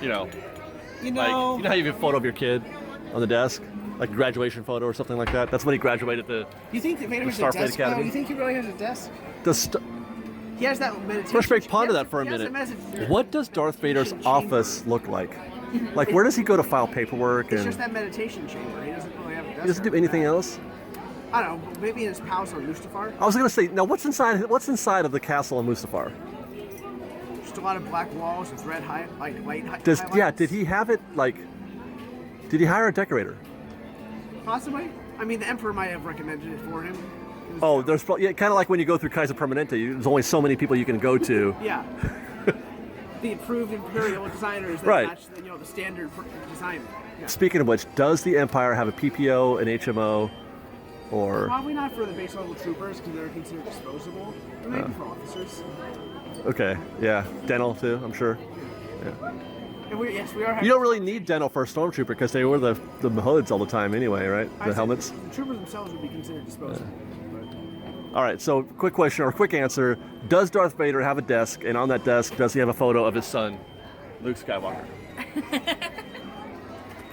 You know like, how you have a photo of your kid on the desk, like a graduation photo or something like that. That's when he graduated the. You think that Vader has a desk? No, you think he really has a desk? He has that meditation. Let's ponder that for a minute. What does Darth Vader's office look like? Like, where does he go to file paperwork? It's just that meditation chamber. He doesn't really have a desk. He doesn't do anything else. I don't know. Maybe in his palace on Mustafar. I was gonna say, now what's inside of the castle on Mustafar? Just a lot of black walls with red light. Did he have it like? Did he hire a decorator? Possibly. I mean, the Emperor might have recommended it for him. Oh, there's kind of like when you go through Kaiser Permanente. There's only so many people you can go to. Yeah. The approved Imperial designers that match the standard design. Yeah. Speaking of which, does the Empire have a PPO, an HMO, or? Probably not for the base level troopers because they're considered disposable. Or maybe for officers. Okay. Yeah. Dental too, I'm sure. Yeah. And we are. You don't really need dental for a stormtrooper because they wear the hoods all the time anyway, right? The helmets. The troopers themselves would be considered disposable. All right, so quick question or quick answer. Does Darth Vader have a desk, and on that desk, does he have a photo of his son, Luke Skywalker?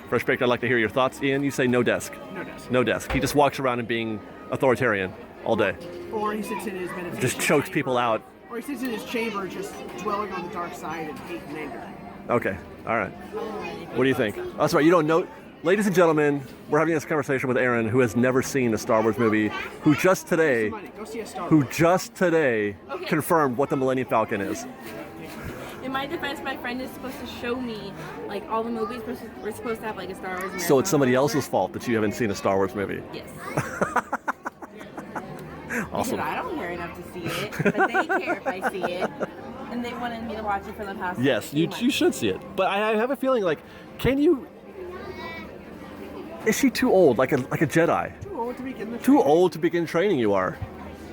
Fresh Baked, I'd like to hear your thoughts. Ian, you say no desk. No desk. No desk. He just walks around and being authoritarian all day. Or he sits in his meditation. Just chokes people out. Or he sits in his chamber just dwelling on the dark side and hate and anger. Okay, all right. What do you think? Oh, that's right, you don't know. Ladies and gentlemen, we're having this conversation with Aaron, who has never seen a Star Wars movie, who just today confirmed what the Millennium Falcon is. In my defense, my friend is supposed to show me like all the movies we're supposed to have like a Star Wars marathon. So it's somebody else's fault that you haven't seen a Star Wars movie. Yes. Awesome. I don't care enough to see it, but they care if I see it, and they wanted me to watch it for the past. Yes, you should see it, but I have a feeling like, can you? Is she too old, like a Jedi? Too old to begin. Too old to begin training. You are.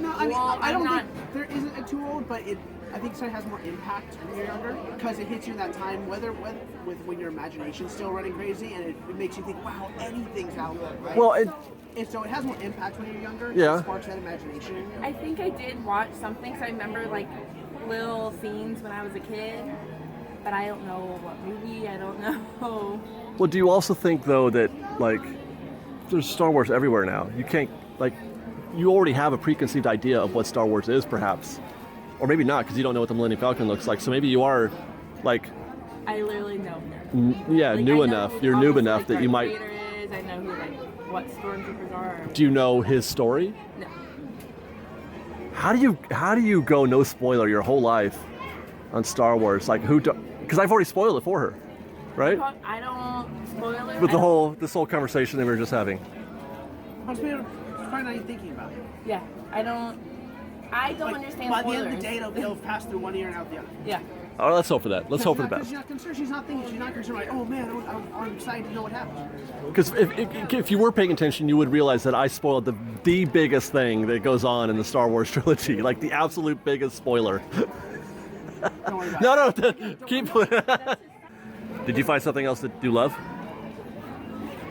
No, I mean, I don't think there isn't a too old, but I think it has more impact when you're younger because it hits you in that time, when your imagination's still running crazy, and it makes you think, wow, anything's out there, right? Well, and so it has more impact when you're younger. Yeah. It sparks that imagination in you. I think I did watch something, so I remember like little scenes when I was a kid, but I don't know what movie. I don't know. Well, do you also think though that like there's Star Wars everywhere now? You can't you already have a preconceived idea of what Star Wars is, perhaps, or maybe not because you don't know what the Millennium Falcon looks like. So maybe you are like. I literally know. New enough. You're noob enough that you might. Vader is. I know who what stormtroopers are. Do you know his story? No. How do you go no spoiler your whole life on Star Wars? Like because I've already spoiled it for her, right? I don't spoil it. With this whole conversation that we were just having. Probably not even thinking about it. Yeah, I don't. I don't understand By the spoilers. end of the day, it'll pass through one ear and out the other. Yeah. Oh, let's hope for that. Let's hope for the Because best. she's not concerned. She's not thinking. She's not concerned. Like, oh man, I'm excited to know what happens. Because if you were paying attention, you would realize that I spoiled the biggest thing that goes on in the Star Wars trilogy, like the absolute biggest spoiler. No, keep. Did you find something else that you love?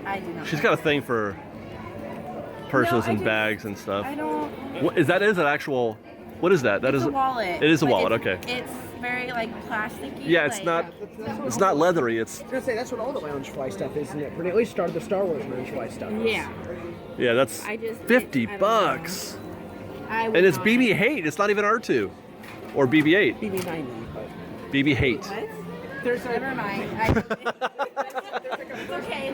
I do not. She's got a thing for purses and bags and stuff. I don't. What is that? Is an actual? What is that? That It's is a wallet. It is a but wallet. Okay. It's very like plasticky. Yeah, it's not. It's not leathery. It's. I was gonna say that's what all the Loungefly stuff is, isn't it? But at least started the Star Wars Loungefly stuff. Yeah. Yeah, that's I just- $50. I And it's BB Hate. It's not even R2 or BB-8. BB-90. BB Hate. What? There's Never mind. It's okay.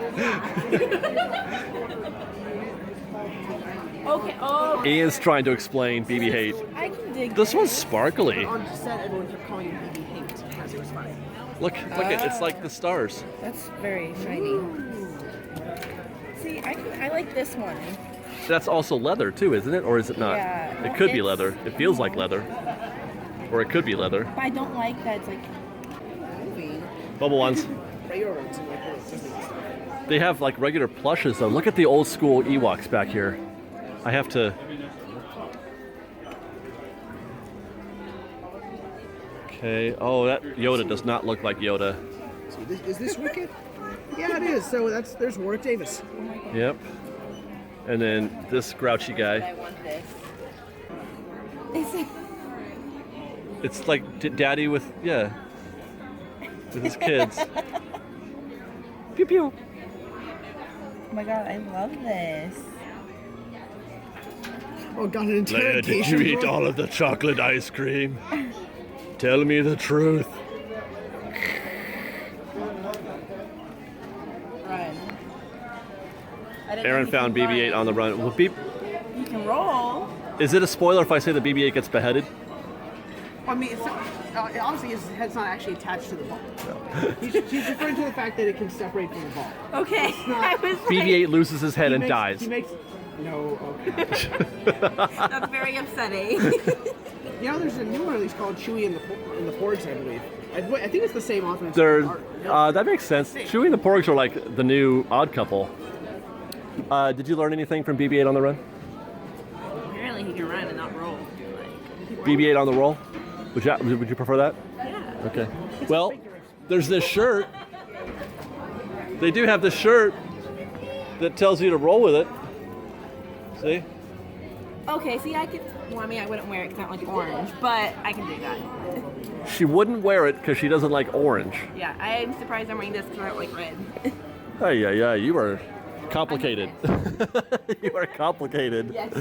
Okay. Oh. Ian's trying to explain BB Hate. I can dig. This one's sparkly. On set, everyone kept calling him BB Hate because it was funny. Look, it's like the stars. That's very shiny. See, I like this one. That's also leather too, isn't it? Or is it not? Yeah, It could be it's- leather. It feels like leather. Or it could be leather. But I don't like that it's like moving. Bubble ones. Regular ones and like Disney stuff. They have like regular plushes though. Look at the old school Ewoks back here. I have to. Okay. Oh, that Yoda does not look like Yoda. So is this Wicked? Yeah, it is. So there's Warwick Davis. Yep. And then this grouchy guy. I want this. It's like daddy with with his kids. Pew pew. Oh my god, I love this. Oh god, an Leia, did you eat all of the chocolate ice cream? Tell me the truth. Run. Aaron found BB-8 on the run. Well, You can roll. is it a spoiler if I say the BB-8 gets beheaded? I mean, it's not, obviously his head's not actually attached to the ball. He's referring to the fact that it can separate from the ball. Okay. I was BB-8 loses his head and dies. He makes no. Okay. That's very upsetting. You know, there's a new one release called Chewie and the Porgs, I believe. I think it's the same author. and They're, same art. that makes sense. Chewie and the Porgs are like the new Odd Couple. Did you learn anything from BB-8 on the run? Apparently he can run and not roll. BB-8 on the roll? Would you prefer that? Yeah. Okay. Well, there's this shirt. They do have this shirt that tells you to roll with it. See? Okay, see, I could. Well, I mean, I wouldn't wear it because I don't like orange, but I can do that. She wouldn't wear it because she doesn't like orange. Yeah, I'm surprised I'm wearing this because I don't like red. Yeah, you are complicated. You are complicated. Yes.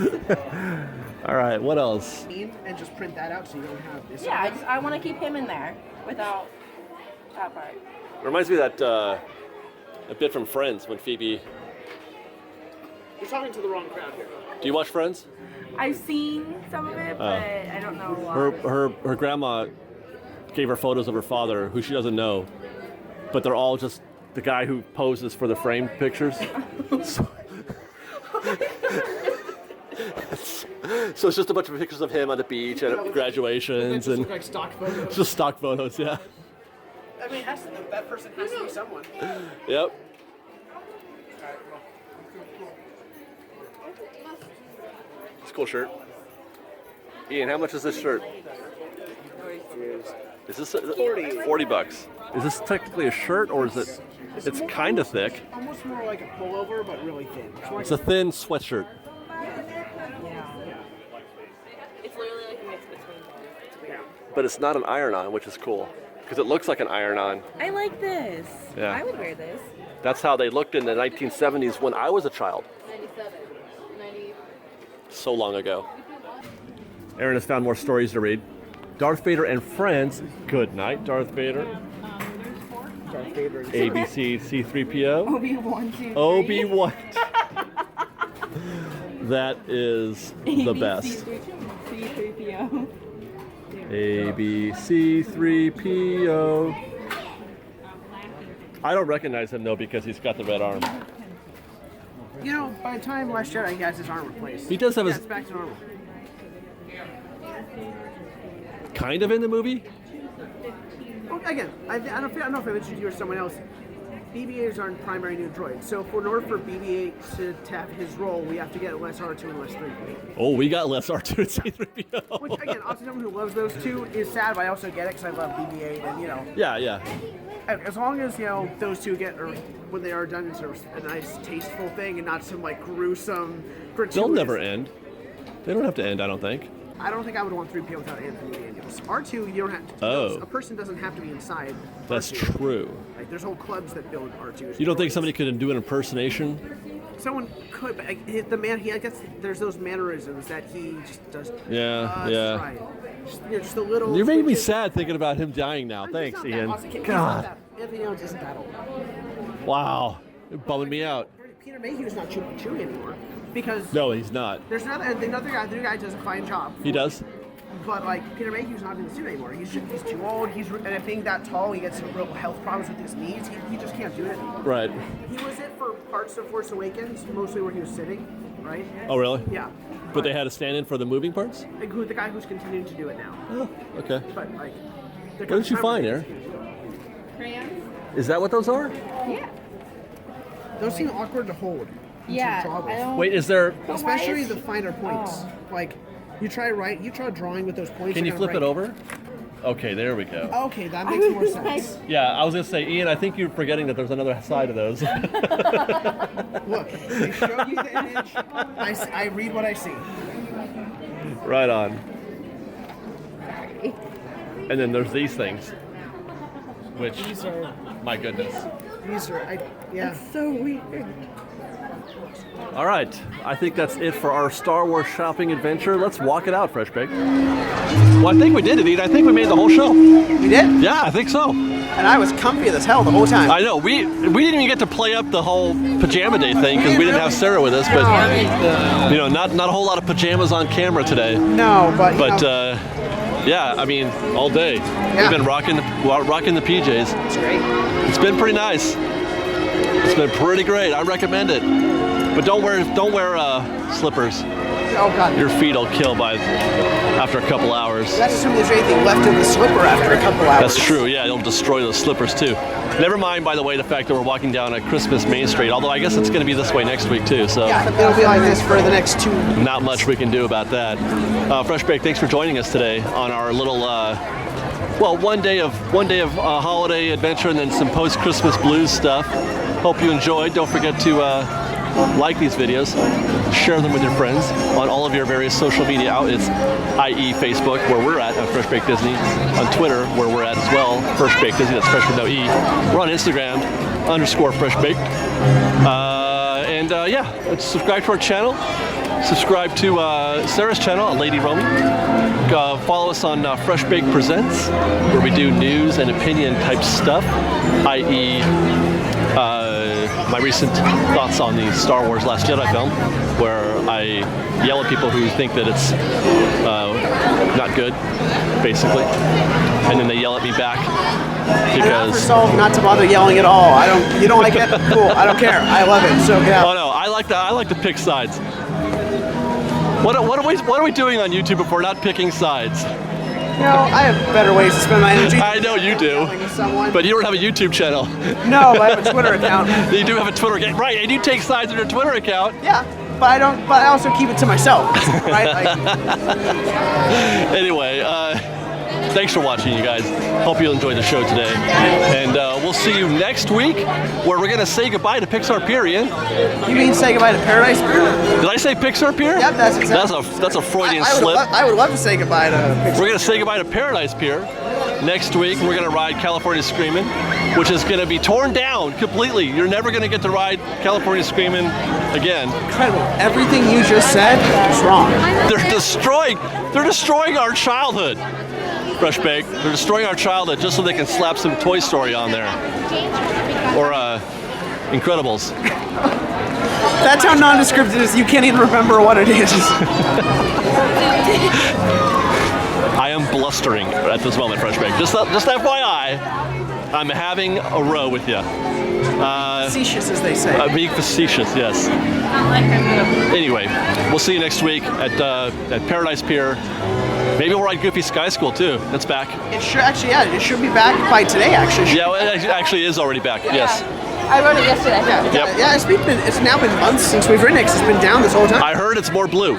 All right, what else? And just print that out so you don't have this. Yeah, I want to keep him in there without that part. Reminds me of that a bit from Friends when Phoebe. You're talking to the wrong crowd here. Do you watch Friends? I've seen some of it, but I don't know a lot. Her grandma gave her photos of her father, who she doesn't know, but they're all just the guy who poses for the framed pictures. So it's just a bunch of pictures of him on the beach at graduations and like stock photos. just stock photos. Yeah. I mean, that person has to be someone. Yep. It's a cool shirt. Ian, how much is this shirt? Is this 40 bucks? Is this technically a shirt or is it? It's kind of thick. Almost more like a pullover, but really thin. It's a thin sweatshirt. It's literally like a mix between both. It's weird. But it's not an iron-on, which is cool because it looks like an iron-on. I like this. Yeah. I would wear this. That's how they looked in the 1970s when I was a child. 97. 90. So long ago. Aaron has found more stories to read. Darth Vader and Friends. Good night, Darth Vader. Darth Vader. ABC C-3PO. Obi-Wan, 2, 3. Obi-Wan. That is the best. C-3PO. ABC-3PO. I don't recognize him though because he's got the red arm. You know, by the time Last Jedi, he has his arm replaced. He does have his. It's back to normal. kind of in the movie. Well, again, I don't know if I mentioned to you or someone else. BB-8s aren't primary new droids, so in order for BB-8 to have his role, we have to get less R2 and less 3PO. Oh, we got less R2 and C-3PO. Which, again, also someone who loves those two is sad, but I also get it because I love BB-8, and Yeah. as long as those two get, or when they are done, it's a nice, tasteful thing, and not some gruesome, gratuitous. They'll never end. They don't have to end, I don't think. I don't think I would want 3PO without Anthony Daniels. R2, you don't have to. A person doesn't have to be inside. That's R2. true. Like, there's whole clubs that build R2s. You don't think somebody could do an impersonation? Someone could, but the man, I guess there's those mannerisms that he just does. Yeah. Right. Just a little. You're making me sad thinking about him dying now. Thanks, Ian. God. Anthony Daniels isn't that old. Wow. You're bumming me out. Peter Mayhew's not Chewie anymore. Because no, he's not. There's another guy. The new guy does a fine job. He does. But Peter Mayhew's not in the suit anymore. He's too old. And being that tall, he gets some real health problems with his knees. He just can't do it anymore. Right. He was it for parts of Force Awakens, mostly where he was sitting. Right. Oh, really? Yeah. But they had a stand-in for the moving parts. The guy who's continuing to do it now. Oh, okay. But what did you find there? Crayons. Is that what those are? Yeah. Those seem awkward to hold. Yeah. Wait, is there? Especially the finer points. You try drawing with those points. Can you flip it over? Okay, there we go. Okay, that makes more sense. Yeah, I was gonna say, Ian, I think you're forgetting that there's another side of those. Look, they show you the image. I read what I see. Right on. And then there's these things, which, my goodness. These are, yeah. It's so weird. All right, I think that's it for our Star Wars shopping adventure. Let's walk it out, Fresh Baked. Well, I think we did it, Ian. I think we made the whole show. We did? Yeah, I think so. And I was comfy as hell the whole time. I know. We didn't even get to play up the whole pajama day thing because we didn't have Sarah with us. But not a whole lot of pajamas on camera today. No, but yeah, I mean, all day. Yeah. We've been rocking the PJs. It's great. It's been pretty nice. It's been pretty great. I recommend it. But don't wear slippers. Oh God. Your feet will kill after a couple hours. That's assuming there's anything left in the slipper after a couple hours. That's true. Yeah, it'll destroy those slippers too. Never mind, by the way, the fact that we're walking down a Christmas Main Street. Although I guess it's going to be this way next week too. So yeah, it'll be like this for the next 2 weeks. Not much we can do about that. Fresh Baked, thanks for joining us today on our little. One day of holiday adventure and then some post-Christmas blues stuff. Hope you enjoyed. Don't forget to like these videos, share them with your friends on all of your various social media outlets, i.e. Facebook, where we're at Fresh Baked Disney, on Twitter, where we're at as well, Fresh Baked Disney, that's Fresh with no E. We're on Instagram, _Fresh Baked. Subscribe to our channel. Subscribe to Sarah's channel, Lady Romy. Follow us on Fresh Baked Presents, where we do news and opinion type stuff, i.e. My recent thoughts on the Star Wars Last Jedi film, where I yell at people who think that it's not good, basically, and then they yell at me back because. Not to bother yelling at all. You don't like it? Cool. I don't care. I love it. So yeah. Oh no, I like to pick sides. What are we doing on YouTube if we're not picking sides? I have better ways to spend my energy. I know you do, but you don't have a YouTube channel. No, I have a Twitter account. You do have a Twitter account, right? And you take sides on your Twitter account. Yeah, but I don't. But I also keep it to myself, right? Anyway, thanks for watching, you guys. Hope you enjoyed the show today, and we'll see you next week, where we're gonna say goodbye to Pixar Pier, Ian. You mean say goodbye to Paradise Pier? Did I say Pixar Pier? Yep, that's exactly. That's a Freudian slip. I would love to say goodbye to Pixar. We're gonna say goodbye to Paradise Pier. Next week, we're gonna ride California Screamin', which is gonna be torn down completely. You're never gonna get to ride California Screamin' again. Incredible. Everything you just said is wrong. They're destroying our childhood. Fresh Baked. They're destroying our childhood just so they can slap some Toy Story on there. Or Incredibles. That's how nondescript it is. You can't even remember what it is. I am blustering at this moment, Fresh Baked. Just FYI, I'm having a row with you. Facetious, as they say. Being facetious, yes. Anyway, we'll see you next week at Paradise Pier. Maybe we'll ride Goofy Sky School too. It's back. It should actually, yeah, it should be back by today. Actually. Yeah, well, it actually is already back. Yes. I rode it yesterday. Yep. Yeah, it's now been months since we've ridden it 'cause it's been down this whole time. I heard it's more blue.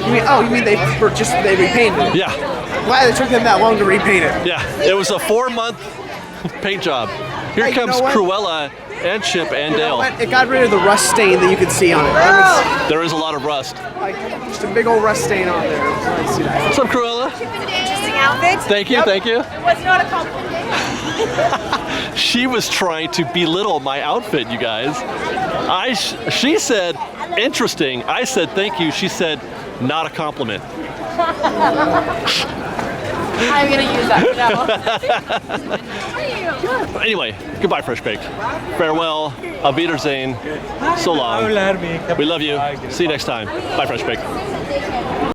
You mean they repainted it? Yeah. Why they took them that long to repaint it? Yeah, it was a 4-month paint job. Here comes Cruella and Chip and Dale. It got rid of the rust stain that you could see on it. There is a lot of rust. Like just a big old rust stain on there. What's up, Cruella? Interesting outfit. Thank you, thank you. It was not a compliment. She was trying to belittle my outfit, you guys. She said, interesting. I said, thank you. She said, not a compliment. I'm gonna use that for now. Anyway, goodbye, Fresh Baked. Farewell. Auf Wiedersehen. So long. We love you. See you next time. Bye, Fresh Baked.